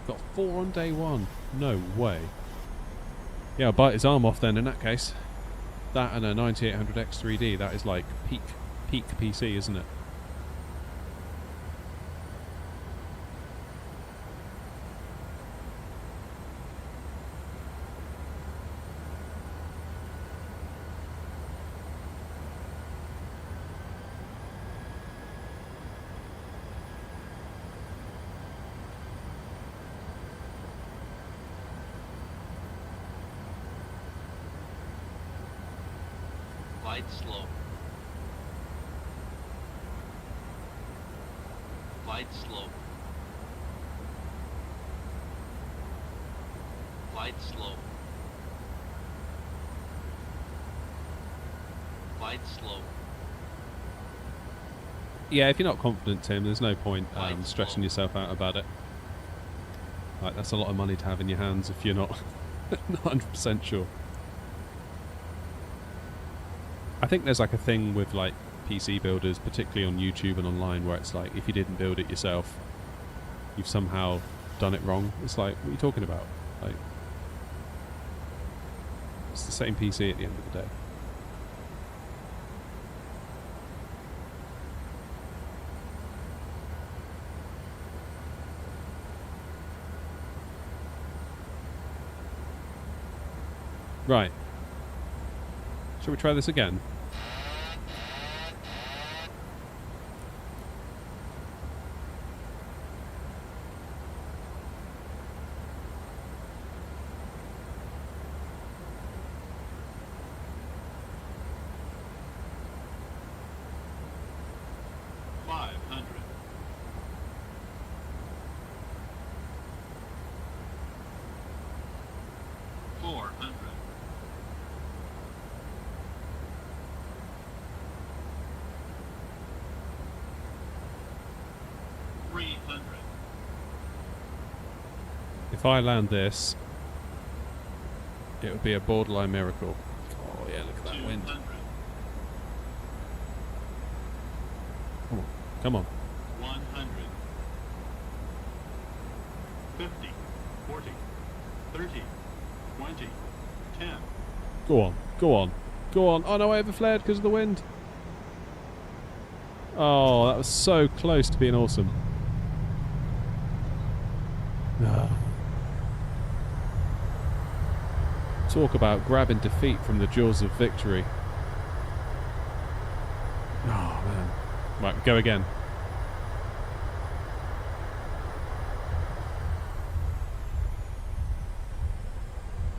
Got 4 on day 1. No way. Yeah, I'll bite his arm off then in that case. That and a 9800X 3D, that is like peak PC, isn't it? Glide slow. Glide slow. Glide slow. Glide slow. Yeah, if you're not confident, Tim, there's no point Glide stressing slow. yourself out about it. Like, that's a lot of money to have in your hands if you're not 100% sure. I think there's like a thing with like PC builders, particularly on YouTube and online, where it's like if you didn't build it yourself, you've somehow done it wrong. It's like, what are you talking about? Like, it's the same PC at the end of the day. Right. Shall we try this again? If I land this, it would be a borderline miracle. Oh yeah, look at that wind. 200. Come on, come on. 100. 50. 40. 30. 20. 10. Go on, go on, go on. Oh no, I overflared because of the wind. Oh, that was so close to being awesome. Ah. Talk about grabbing defeat from the jaws of victory. Oh man. Right, go again.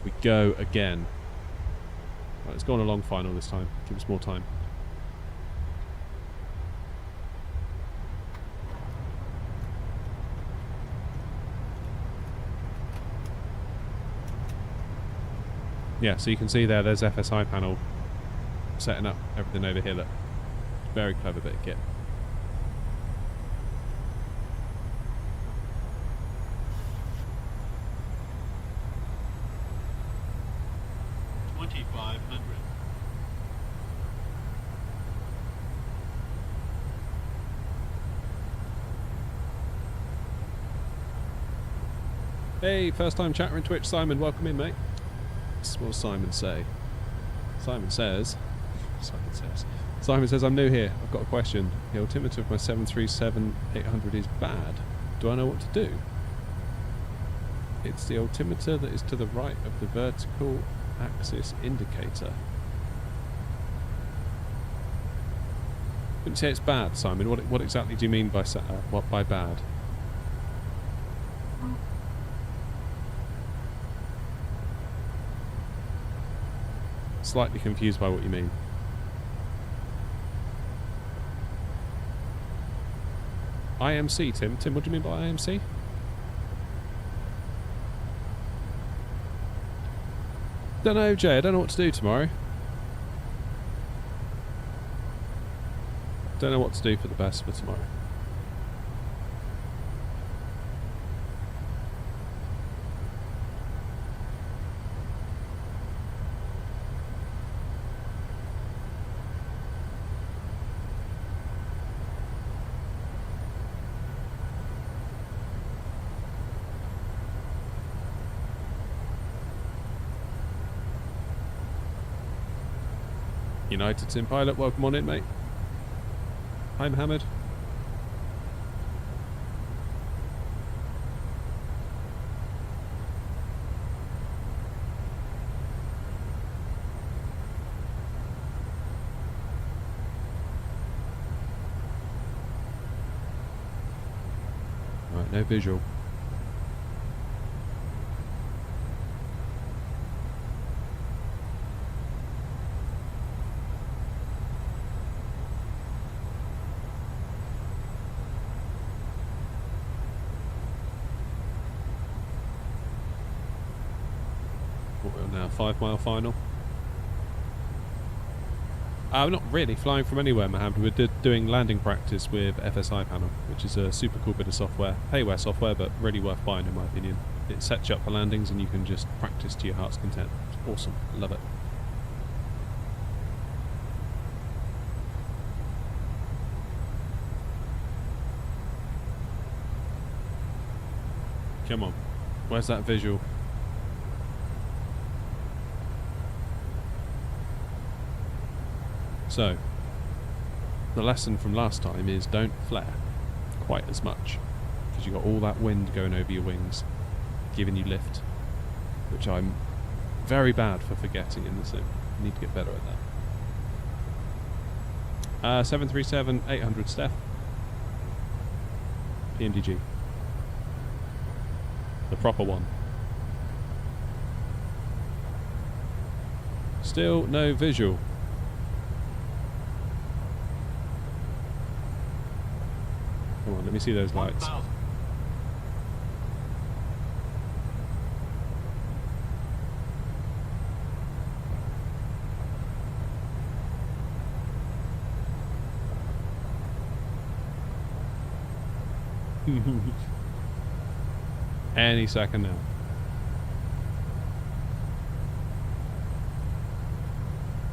We go again. Right, let's go on a long final this time. Give us more time. Yeah, so you can see there's FSI panel setting up everything over here. Look, very clever bit of kit. 500. Hey, first time chatter in Twitch, Simon, welcome in, mate. What does Simon say? Simon says, I'm new here. I've got a question. The altimeter of my 737-800 is bad. Do I know what to do? It's the altimeter that is to the right of the vertical axis indicator. Wouldn't say it's bad, Simon. What exactly do you mean by by bad? Slightly confused by what you mean. IMC, Tim. Tim, what do you mean by IMC? Don't know, Jay. I don't know what to do tomorrow. Don't know what to do for the best for tomorrow. United Sim Pilot, welcome on in, mate. Hi, Mohammed. Right, no visual. Now 5 mile final. Not really flying from anywhere, Mohammed. We're doing landing practice with FSI panel, which is a super cool bit of software, payware software, but really worth buying in my opinion. It sets you up for landings and you can just practice to your heart's content. It's awesome, love it. Come on, where's that visual? So, the lesson from last time is don't flare quite as much, because you've got all that wind going over your wings, giving you lift, which I'm very bad for forgetting in the sim. I need to get better at that. 737-800 Steph. PMDG. The proper one. Still no visual. Come on, let me see those lights. 1,000. Any second now.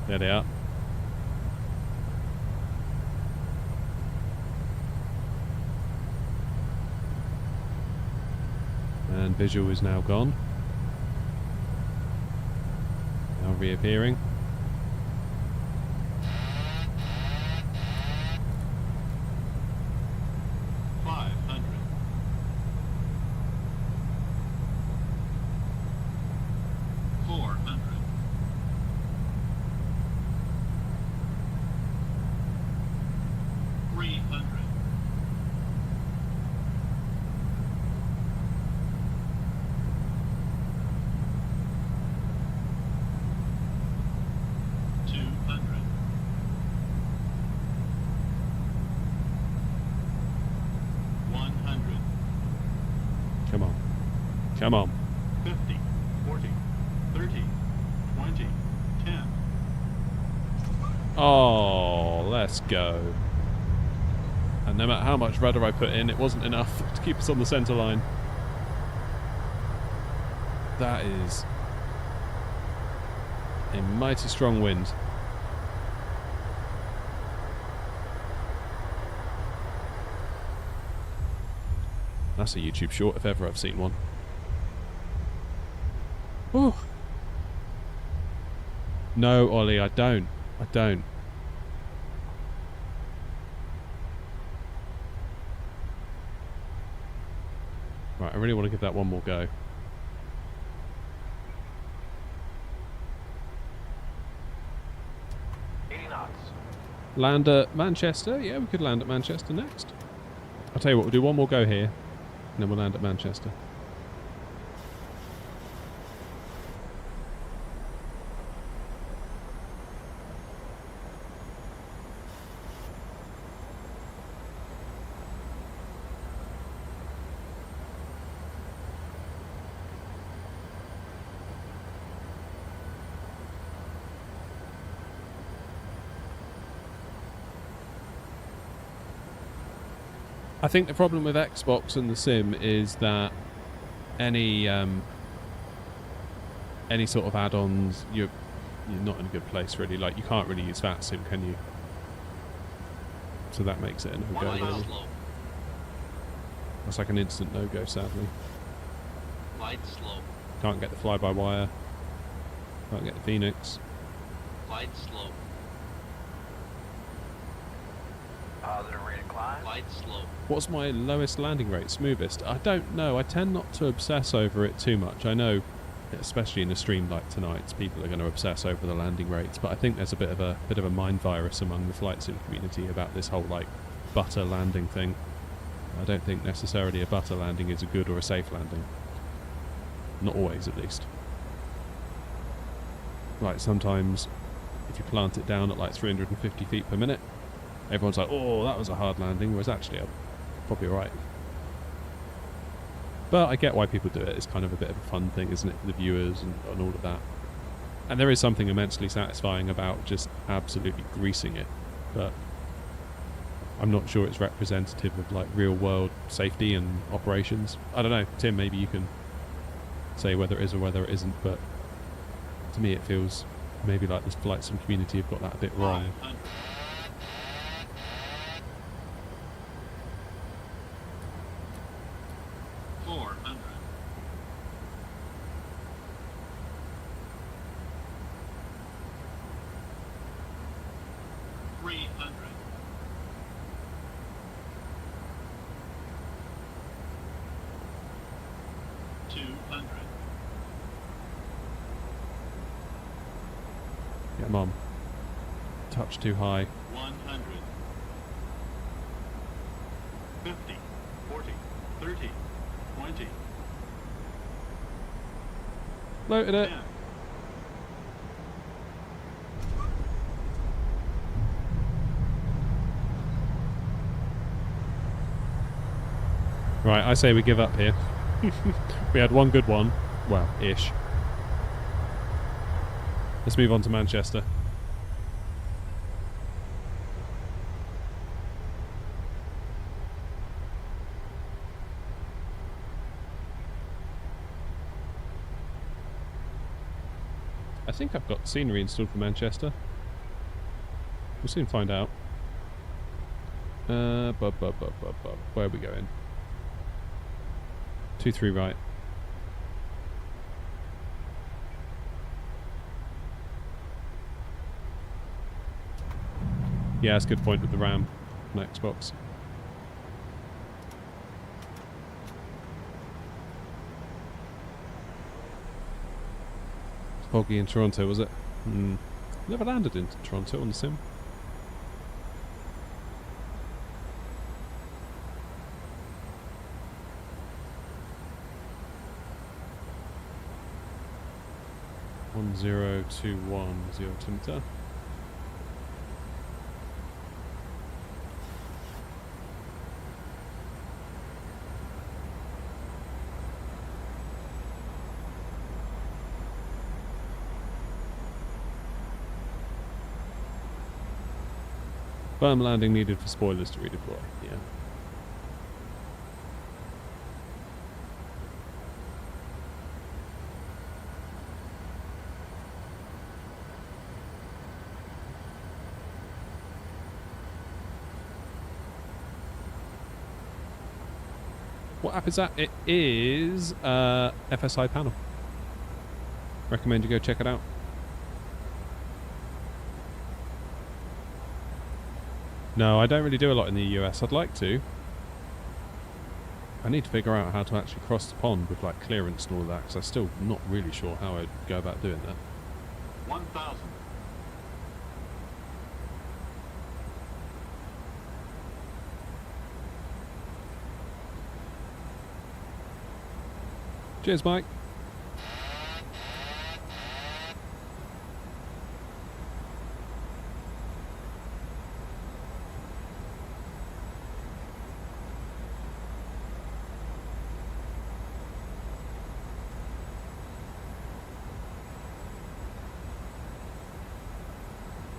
There they are. And visual is now gone. Now reappearing. Come on. 50, 40, 30, 20, 10. Oh, let's go. And no matter how much rudder I put in, it wasn't enough to keep us on the centre line. That is A mighty strong wind. That's a YouTube short if ever I've seen one. Whew. No, Ollie, I don't. I don't. Right, I really want to give that one more go. Land at Manchester? Yeah, we could land at Manchester next. I'll tell you what, we'll do one more go here, and then we'll land at Manchester. I think the problem with Xbox and the Sim is that any sort of add-ons, you're not in a good place really. Like you can't really use Fat Sim, can you? So that makes it a no-go. Wide Really. slope. That's like an instant no-go, sadly. Wide slope. Can't get the fly-by-wire. Can't get the Phoenix. Wide slope. Positive rate of climb. Wide slope. What's my lowest landing rate? Smoothest? I don't know. I tend not to obsess over it too much. I know, especially in a stream like tonight's, people are going to obsess over the landing rates, but I think there's a bit of a mind virus among the flight sim community about this whole like butter landing thing. I don't think necessarily a butter landing is a good or a safe landing. Not always, at least. Like sometimes, if you plant it down at like 350 feet per minute, everyone's like, "Oh, that was a hard landing," whereas actually, I'm probably alright. But I get why people do it. It's kind of a bit of a fun thing, isn't it, for the viewers and all of that. And there is something immensely satisfying about just absolutely greasing it. But I'm not sure it's representative of like real world safety and operations. I don't know, Tim, maybe you can say whether it is or whether it isn't, but to me it feels maybe like this flight sim community have got that a bit wrong. 500. 400. 300. 200. Yeah, Mum. Touch too high. 100. 50. 40. 30. 20. Floated it. 10. Right, I say we give up here. We had one good one. Well, ish. Let's move on to Manchester. I think I've got scenery installed for Manchester. We'll soon find out. Where are we going? 2-3 right. Yeah, that's a good point with the RAM on Xbox. It's foggy in Toronto, was it? Never landed in Toronto on the sim. One 021 0 meter. Firm landing needed for spoilers to redeploy, yeah. What app is that? It is FSI Panel. Recommend you go check it out. No, I don't really do a lot in the US. I'd like to. I need to figure out how to actually cross the pond with like clearance and all that, because I'm still not really sure how I'd go about doing that. 1,000. Cheers, Mike.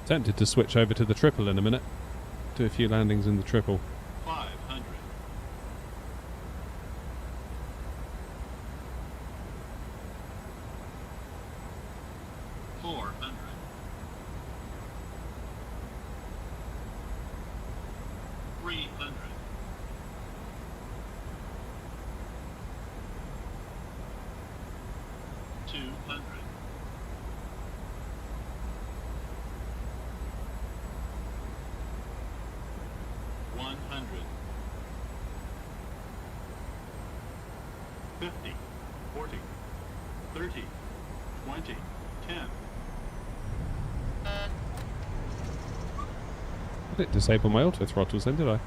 Tempted to switch over to the triple in a minute. Do a few landings in the triple. 500. 400. 300. 200. 100. 50, 40, 30, 20, 10. I didn't disable my auto throttles then, did I?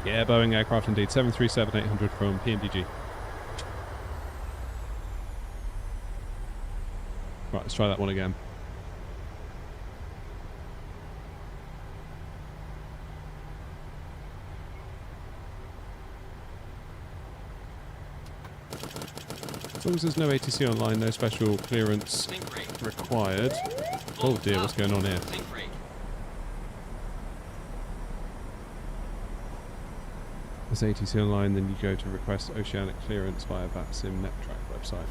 Yeah, Boeing aircraft indeed. 737-800 from PMDG. Right, let's try that one again. As long as there's no ATC online, no special clearance Sink rate. required. Oh dear, what's going on here? Sink rate. There's ATC online, then you go to request oceanic clearance via VATSIM NetTrack website.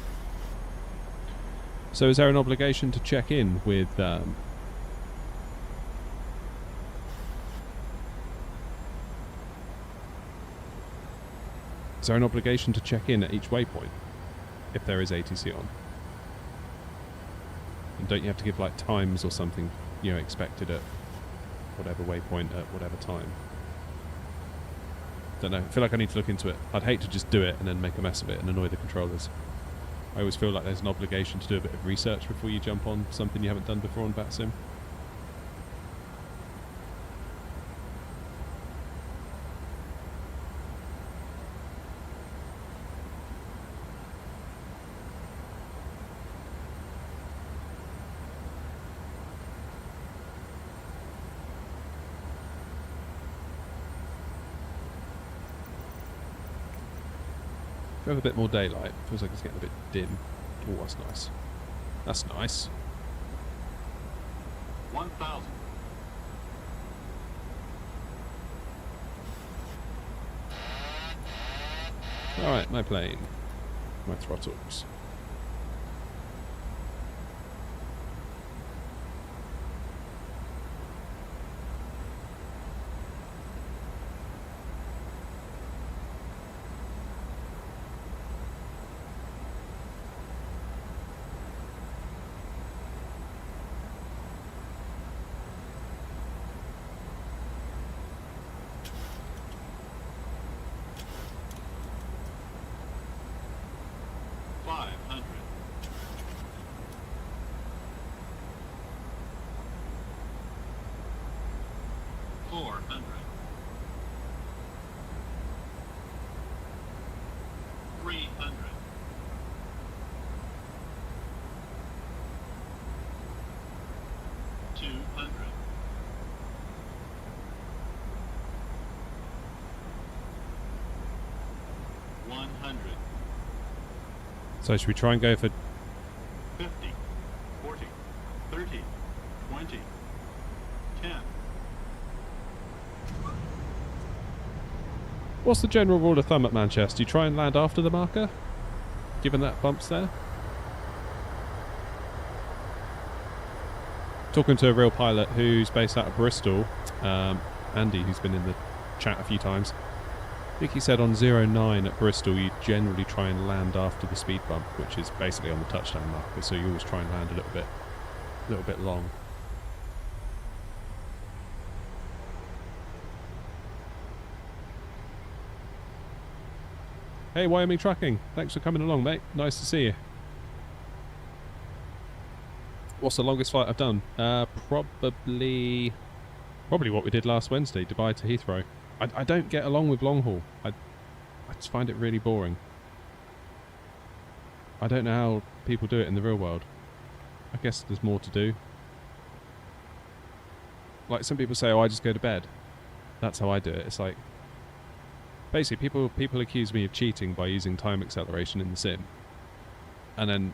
So is there an obligation to check in with is there an obligation to check in at each waypoint if there is ATC on? And don't you have to give like times or something, you know, expected at whatever waypoint at whatever time? Don't know. I feel like I need to look into it. I'd hate to just do it and then make a mess of it and annoy the controllers. I always feel like there's an obligation to do a bit of research before you jump on something you haven't done before on VATSIM. If we have a bit more daylight, feels like it's getting a bit dim. Oh, that's nice. That's nice. 1,000. Alright, my plane. My throttles. So should we try and go for 50, 40, 30, 20, 10. what's the general rule of thumb at Manchester? Do you try and land after the marker? Given that bump's there? Talking to a real pilot who's based out of Bristol, Andy, who's been in the chat a few times. I think he said on 09 at Bristol you generally try and land after the speed bump, which is basically on the touchdown marker, so you always try and land a little bit long. Hey, Wyoming Trucking, thanks for coming along, mate. Nice to see you. What's the longest flight I've done? Probably what we did last Wednesday, Dubai to Heathrow. I don't get along with long haul. I just find it really boring. I don't know how people do it in the real world. I guess there's more to do. Like some people say, oh, I just go to bed. That's how I do it. It's like, basically people accuse me of cheating by using time acceleration in the sim. And then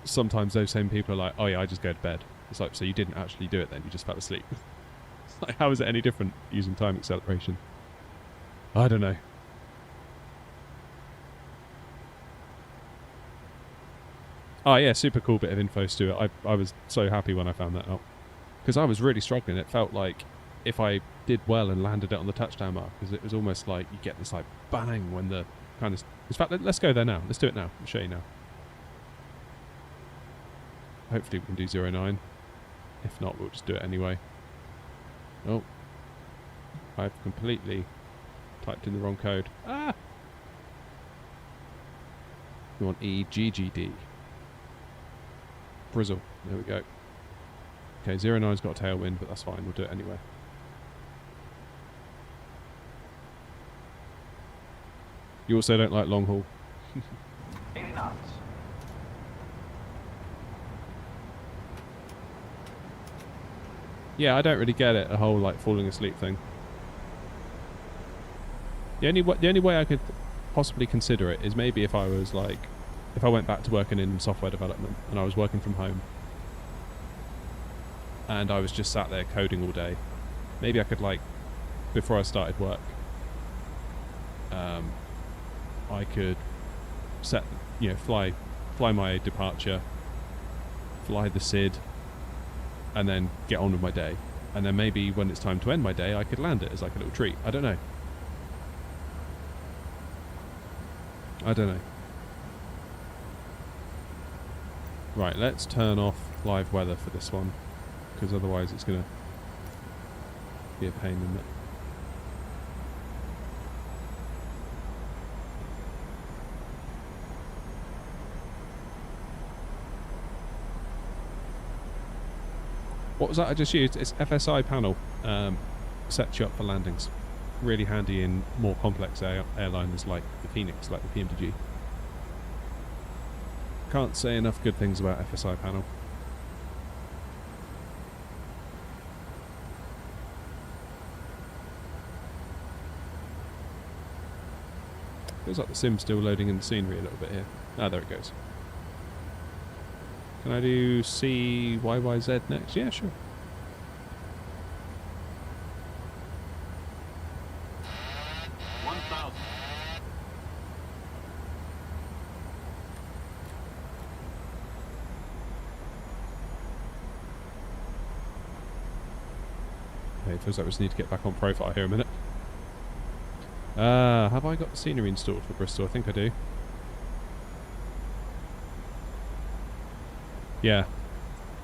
sometimes those same people are like, oh yeah, I just go to bed. It's like, so you didn't actually do it then, you just fell asleep. It's like, how is it any different using time acceleration? I don't know. Oh yeah, super cool bit of info, Stuart. I was so happy when I found that out. Because I was really struggling. It felt like if I did well and landed it on the touchdown mark, because it was almost like you get this like bang when the kind of... In fact, let's go there now. Let's do it now. I'll show you now. Hopefully we can do 09. If not, we'll just do it anyway. Oh. I've completely typed in the wrong code. Ah! We want EGGD. Brazil. There we go. Okay, 09's got a tailwind, but that's fine. We'll do it anyway. You also don't like long haul. 80 knots. Yeah, I don't really get it, the whole like falling asleep thing. The only way I could possibly consider it is maybe if I was like, if I went back to working in software development and I was working from home and I was just sat there coding all day. Maybe I could like, before I started work, I could set, you know, fly my departure, fly the SID, and then get on with my day. And then maybe when it's time to end my day, I could land it as like a little treat. I don't know. Right, let's turn off live weather for this one, because otherwise it's going to be a pain in it. What was that I just used? It's FSI panel. Sets you up for landings. Really handy in more complex airliners like the Phoenix, like the PMDG. Can't say enough good things about FSI panel. Feels like the sim's still loading in the scenery a little bit here. Ah, there it goes. Can I do CYYZ next? Yeah, sure. Okay, feels like we just need to get back on profile here a minute. Have I got the scenery installed for Bristol? I think I do. Yeah.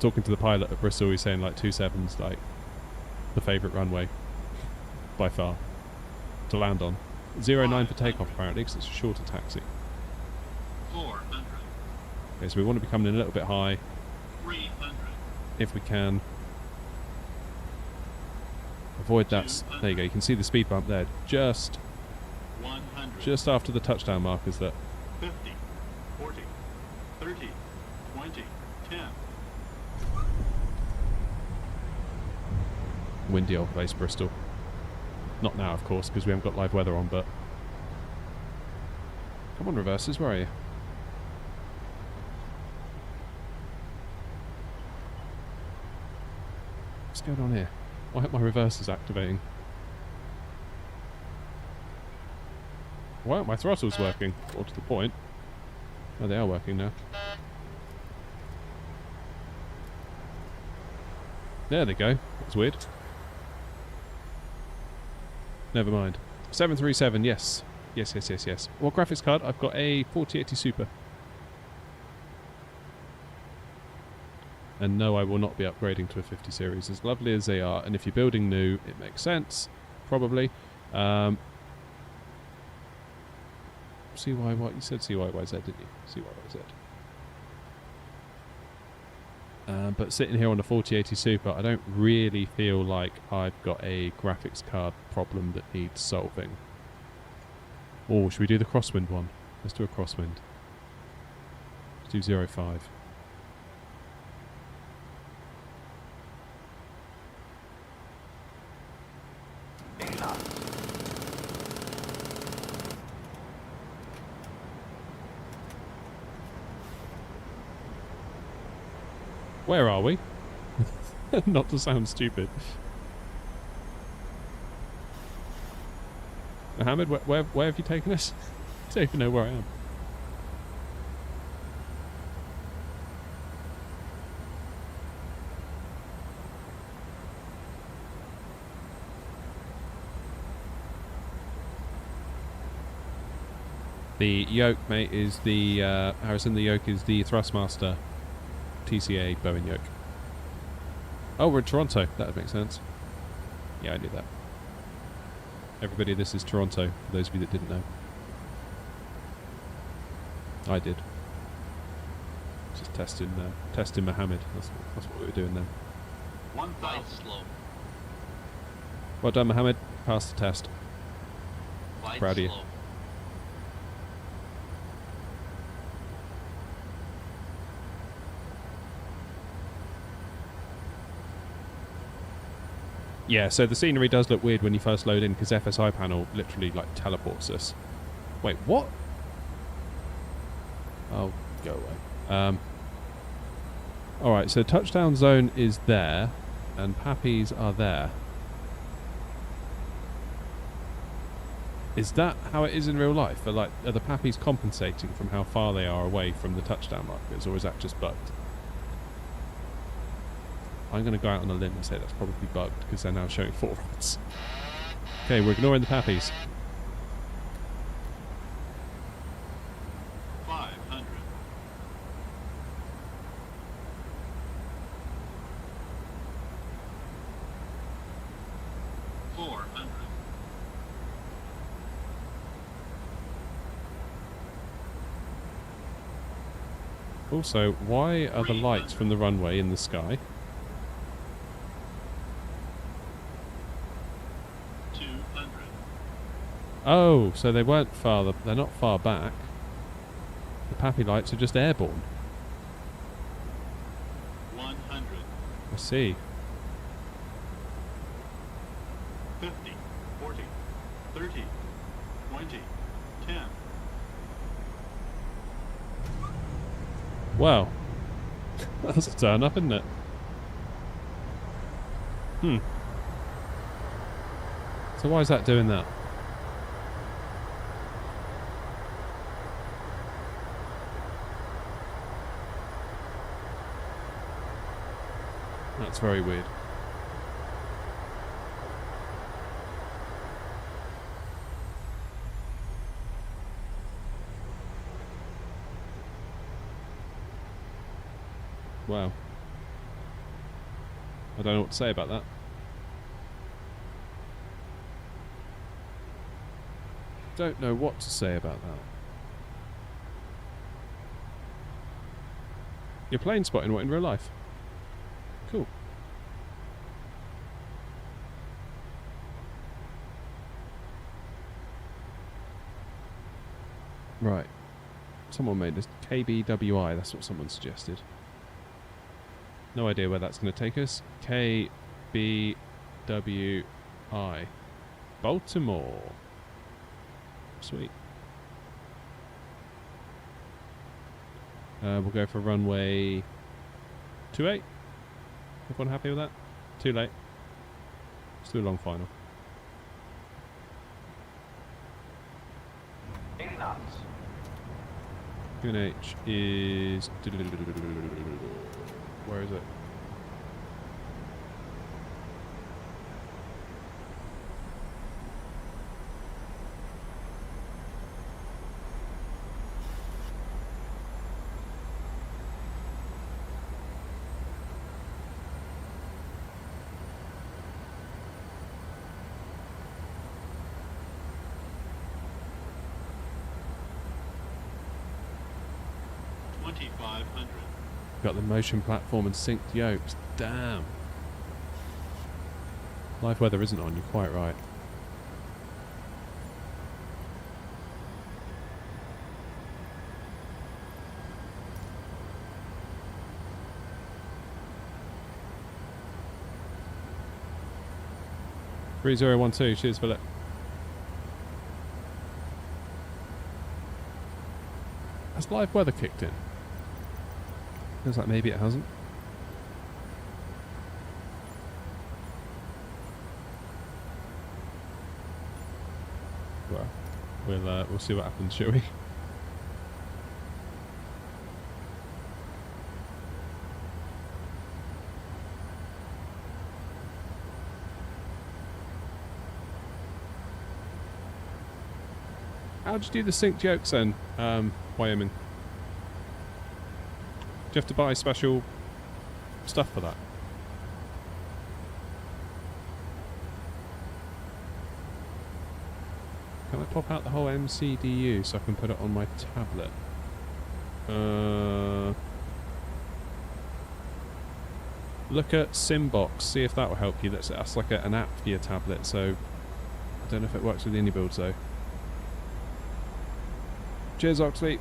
Talking to the pilot at Bristol, he's saying like 27's like the favourite runway by far to land on. 09 for takeoff apparently, because it's a shorter taxi. 400. Okay, so we want to be coming in a little bit high 300. if we can. Avoid that. There you go. You can see the speed bump there, just 100. after the touchdown markers. That 50. 40. 30. 20. 10. windy old place, Bristol. Not now, of course, because we haven't got live weather on. But come on, reverses. Where are you? What's going on here? Why aren't my reversers activating? Why aren't my throttles working? Or to the point. Oh, they are working now. There they go. That's weird. Never mind. 737, yes. Yes. What graphics card? I've got a 4080 Super. And no, I will not be upgrading to a 50 series, as lovely as they are. And if you're building new, it makes sense, probably. CYY, you said CYYZ, didn't you? CYYZ. But sitting here on the 4080 Super, I don't really feel like I've got a graphics card problem that needs solving. Or should we do the crosswind one? Let's do a crosswind. Let's do 05. Where are we? Not to sound stupid. Mohammed, where have you taken us? I don't even know where I am. The yoke, mate, is the Harrison. The yoke is the Thrustmaster TCA Boeing yoke. Oh, we're in Toronto. That would make sense. Yeah, I knew that. Everybody, this is Toronto, for those of you that didn't know. I did. Just testing Mohammed. That's what we were doing there. 1,000. Flight slow. Well done, Mohammed. Passed the test. Flight Proud of you. slow. Yeah, so the scenery does look weird when you first load in because FSI panel literally like teleports us. Wait, what? Oh, go away. Alright, so touchdown zone is there and Pappies are there. Is that how it is in real life? Are the Pappies compensating from how far they are away from the touchdown markers, or is that just bugged? I'm going to go out on a limb and say that's probably bugged because they're now showing 4 rods. Okay, we're ignoring the Pappies. 500. 400. Also, why are the lights from the runway in the sky? 200. Oh, so they weren't they're not far back. The Pappy lights are just airborne. 100. I see. 50. 40. 30. 20. 10. Wow. That's a turn up, isn't it? So why is that doing that? That's very weird. Wow. I don't know what to say about that. Don't know what to say about that. You're plane spotting what in real life? Cool. Right. Someone made this KBWI, that's what someone suggested. No idea where that's going to take us. KBWI. Baltimore. Sweet. We'll go for runway 28. Everyone happy with that? Too late. Let's do a long final. 80 knots. QNH is... Where is it? 2,500. Got the motion platform and synced yokes. Damn. Live weather isn't on, you're quite right. $3012, cheers Philip. Has live weather kicked in? Feels like maybe it hasn't. Well, we'll see what happens, shall we? How'd you do the synced yokes then, Wyoming? Do you have to buy special stuff for that? Can I pop out the whole MCDU so I can put it on my tablet? Look at Simbox, see if that will help you. That's like an app for your tablet, so I don't know if it works with any builds though. Cheers, Oxley.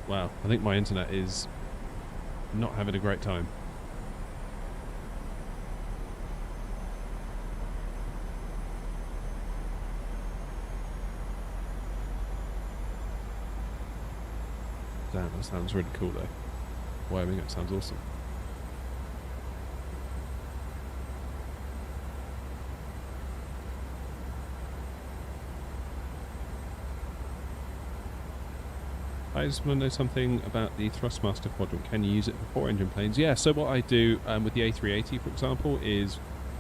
Wow, I think my internet is not having a great time. Damn, that sounds really cool though. Wyoming, that sounds awesome. I just want to know something about the Thrustmaster quadrant. Can you use it for 4-engine planes? Yeah, so what I do with the A380, for example, is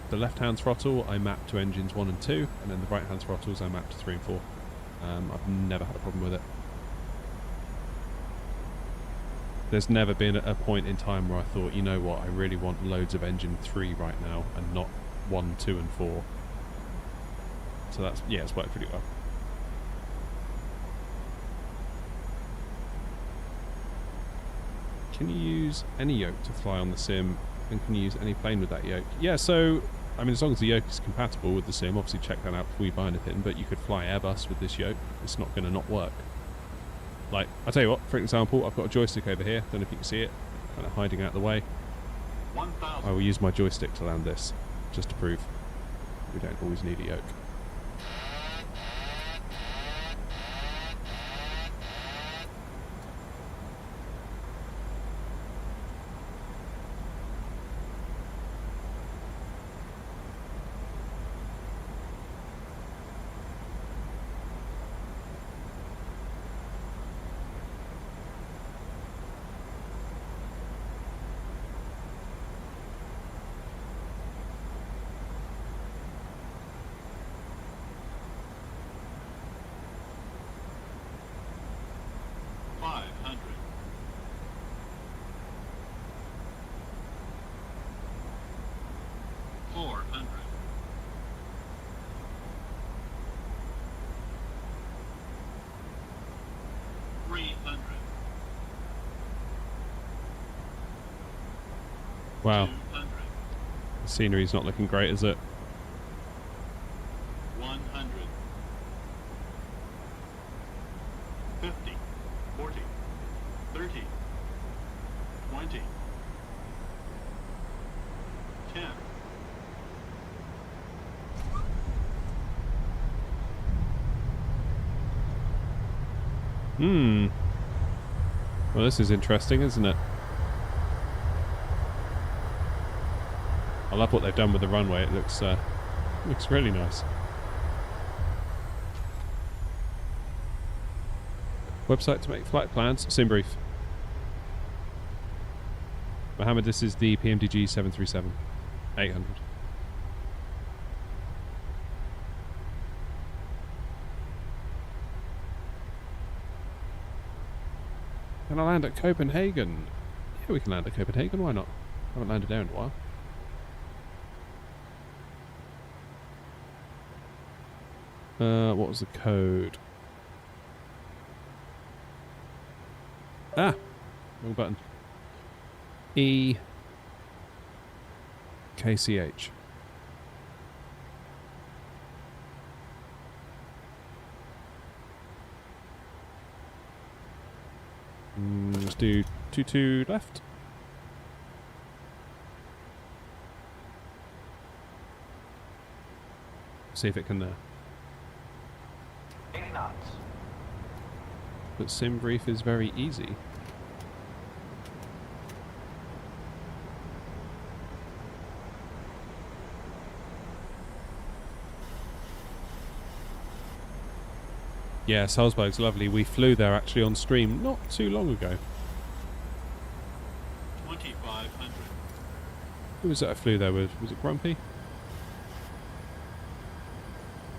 the left-hand throttle I map to engines 1 and 2, and then the right-hand throttles I map to 3 and 4. I've never had a problem with it. There's never been a point in time where I thought, you know what, I really want loads of engine 3 right now, and not 1, 2 and 4. So that's, yeah, it's worked pretty well. Can you use any yoke to fly on the sim, and can you use any plane with that yoke? Yeah, so, I mean, as long as the yoke is compatible with the sim, obviously check that out before you buy anything, but you could fly Airbus with this yoke. It's not going to not work. Like, I'll tell you what, for example, I've got a joystick over here, don't know if you can see it, kind of hiding out of the way. 1,000. I will use my joystick to land this, just to prove we don't always need a yoke. Wow. 200. The scenery's not looking great, is it? 100. 50. 40. 30. 20. 10. Well, this is interesting, isn't it? I love what they've done with the runway. It looks really nice. Website to make flight plans. Simbrief. Mohammed, this is the PMDG 737 800. Can I land at Copenhagen? Yeah, we can land at Copenhagen. Why not? I haven't landed there in a while. What was the code? Ah! Wrong button. E. KCH. Let's do 22 left. See if it can 80 knots. But sim brief is very easy. Yeah, Salzburg's lovely. We flew there actually on stream not too long ago. 2,500. Who was it I flew there with? Was it Grumpy?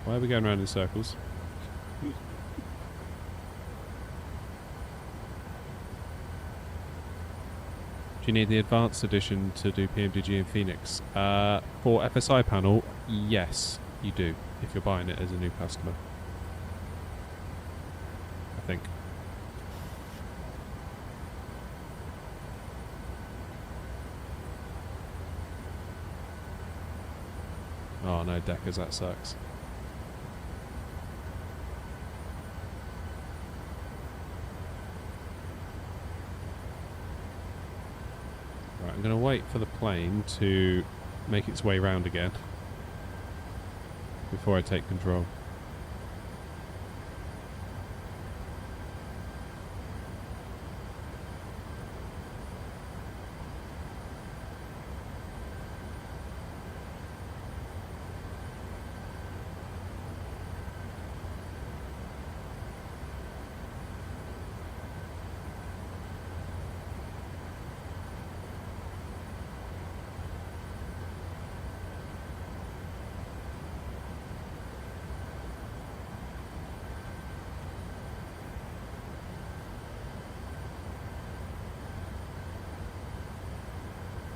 Why are we going around in circles? Do you need the advanced edition to do PMDG in Phoenix? For FSI panel, yes, you do, if you're buying it as a new customer. I think. Oh no, Deckers, that sucks. Right, I'm going to wait for the plane to make its way round again before I take control.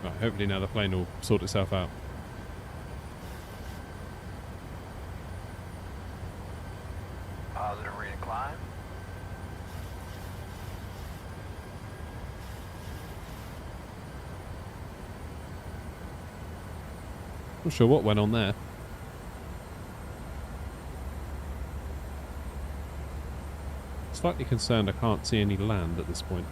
Right, hopefully now the plane will sort itself out. Positive rate of climb. Not sure what went on there. Slightly concerned I can't see any land at this point.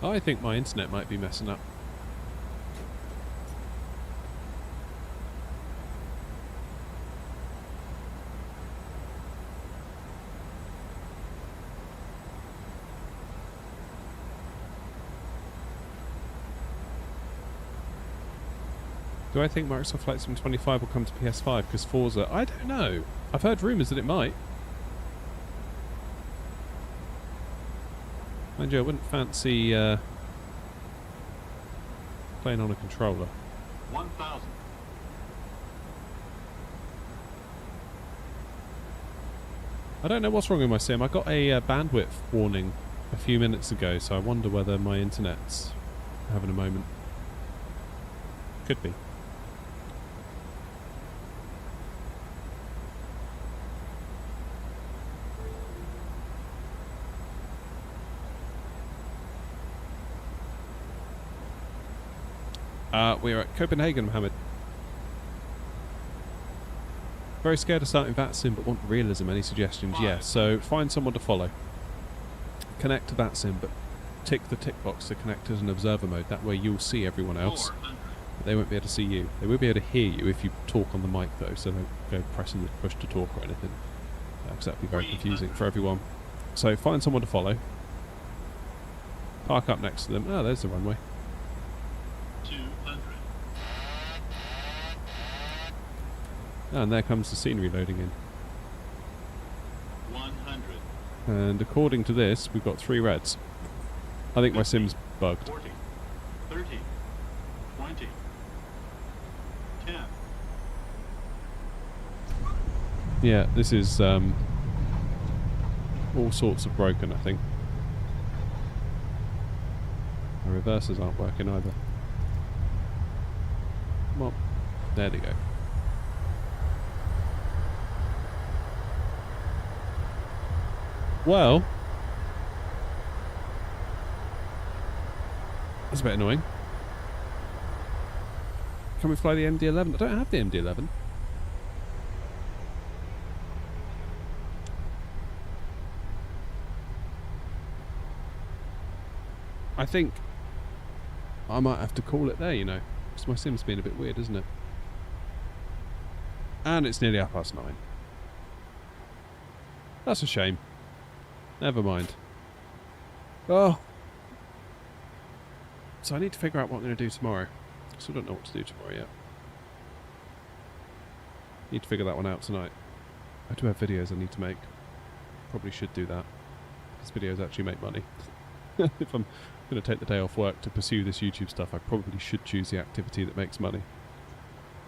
I think my internet might be messing up. Do I think Microsoft Flight Sim 25 will come to PS5 because Forza? I don't know. I've heard rumours that it might. Mind you, I wouldn't fancy playing on a controller. 1,000. I don't know what's wrong with my sim. I got a bandwidth warning a few minutes ago, so I wonder whether my internet's having a moment. Could be. We're at Copenhagen, Mohammed. Very scared of starting VATSIM, but want realism. Any suggestions? Yeah, so find someone to follow. Connect to VATSIM, but tick the tick box to connect as an observer mode. That way you'll see everyone else. 400. They won't be able to see you. They will be able to hear you if you talk on the mic though, so don't go pressing the push to talk or anything. Because that would be very confusing for everyone. So find someone to follow. Park up next to them. Oh, there's the runway. 200. Oh, and there comes the scenery loading in. 100. And according to this, we've got 3 reds. I think my sim's bugged. 40. 30. 20. 10. Yeah, this is all sorts of broken, I think. The reversers aren't working either. Come on. There they go. Well, that's a bit annoying. Can we fly the MD-11? I don't have the MD-11. I think I might have to call it there, you know, because my sim's been a bit weird, isn't it? And it's nearly 9:30. That's a shame. Never mind. Oh. So I need to figure out what I'm going to do tomorrow. Still don't know what to do tomorrow yet. Need to figure that one out tonight. I do have videos I need to make. Probably should do that. Because videos actually make money. If I'm going to take the day off work to pursue this YouTube stuff, I probably should choose the activity that makes money.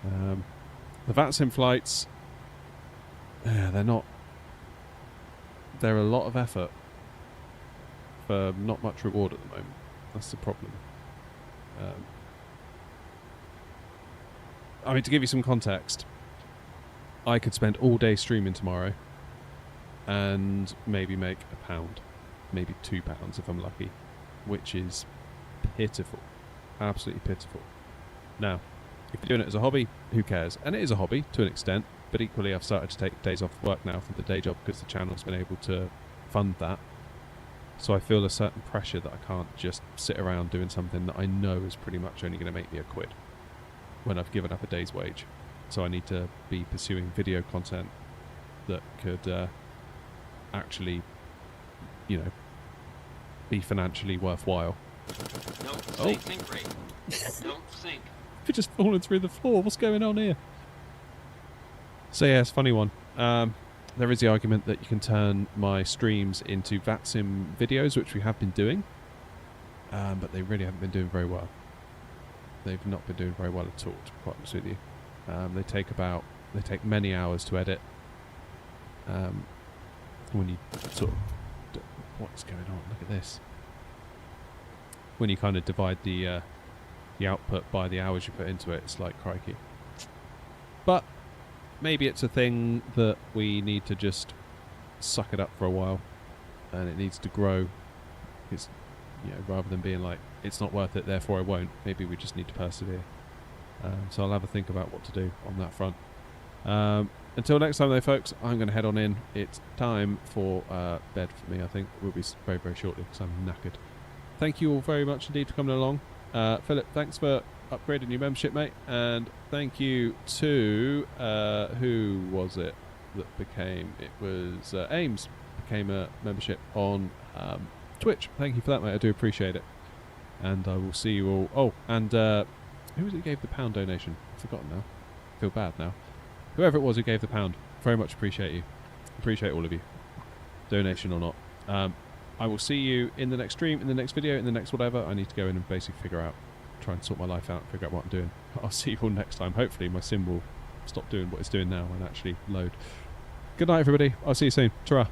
The VATSIM flights, they're not... They're a lot of effort for not much reward at the moment. That's the problem. I mean, to give you some context, I could spend all day streaming tomorrow and maybe make £1, maybe £2 if I'm lucky, which is pitiful. Absolutely pitiful. Now, if you're doing it as a hobby, who cares? And it is a hobby to an extent, but equally I've started to take days off work now from the day job because the channel's been able to fund that. So I feel a certain pressure that I can't just sit around doing something that I know is pretty much only going to make me £1 when I've given up a day's wage. So I need to be pursuing video content that could actually, you know, be financially worthwhile. Don't Oh. sink rate. Don't sink. We're just falling through the floor. What's going on here? So yeah, it's a funny one. There is the argument that you can turn my streams into VATSIM videos, which we have been doing, but they really haven't been doing very well. They've not been doing very well at all, to be quite honest with you. They take many hours to edit. When you sort of, what's going on? Look at this. When you kind of divide the output by the hours you put into it, it's like crikey. But maybe it's a thing that we need to just suck it up for a while, and it needs to grow. It's, you know, rather than being like, it's not worth it, therefore I won't. Maybe we just need to persevere. So I'll have a think about what to do on that front. Until next time though, folks, I'm going to head on in. It's time for bed for me, I think. We'll be very, very shortly because I'm knackered. Thank you all very much indeed for coming along. Philip, thanks for upgrading your membership, mate. And thank you to, who was it that became, it was Ames, became a membership on Twitch. Thank you for that, mate. I do appreciate it. And I will see you all. Oh, and who was it who gave the £1 donation? I've forgotten now. I feel bad now. Whoever it was who gave the £1, very much appreciate you. Appreciate all of you. Donation or not. I will see you in the next stream, in the next video, in the next whatever. I need to go in and basically figure out, try and sort my life out, figure out what I'm doing. I'll see you all next time. Hopefully my sim will stop doing what it's doing now and actually load. Good night, everybody. I'll see you soon. Ta-ra.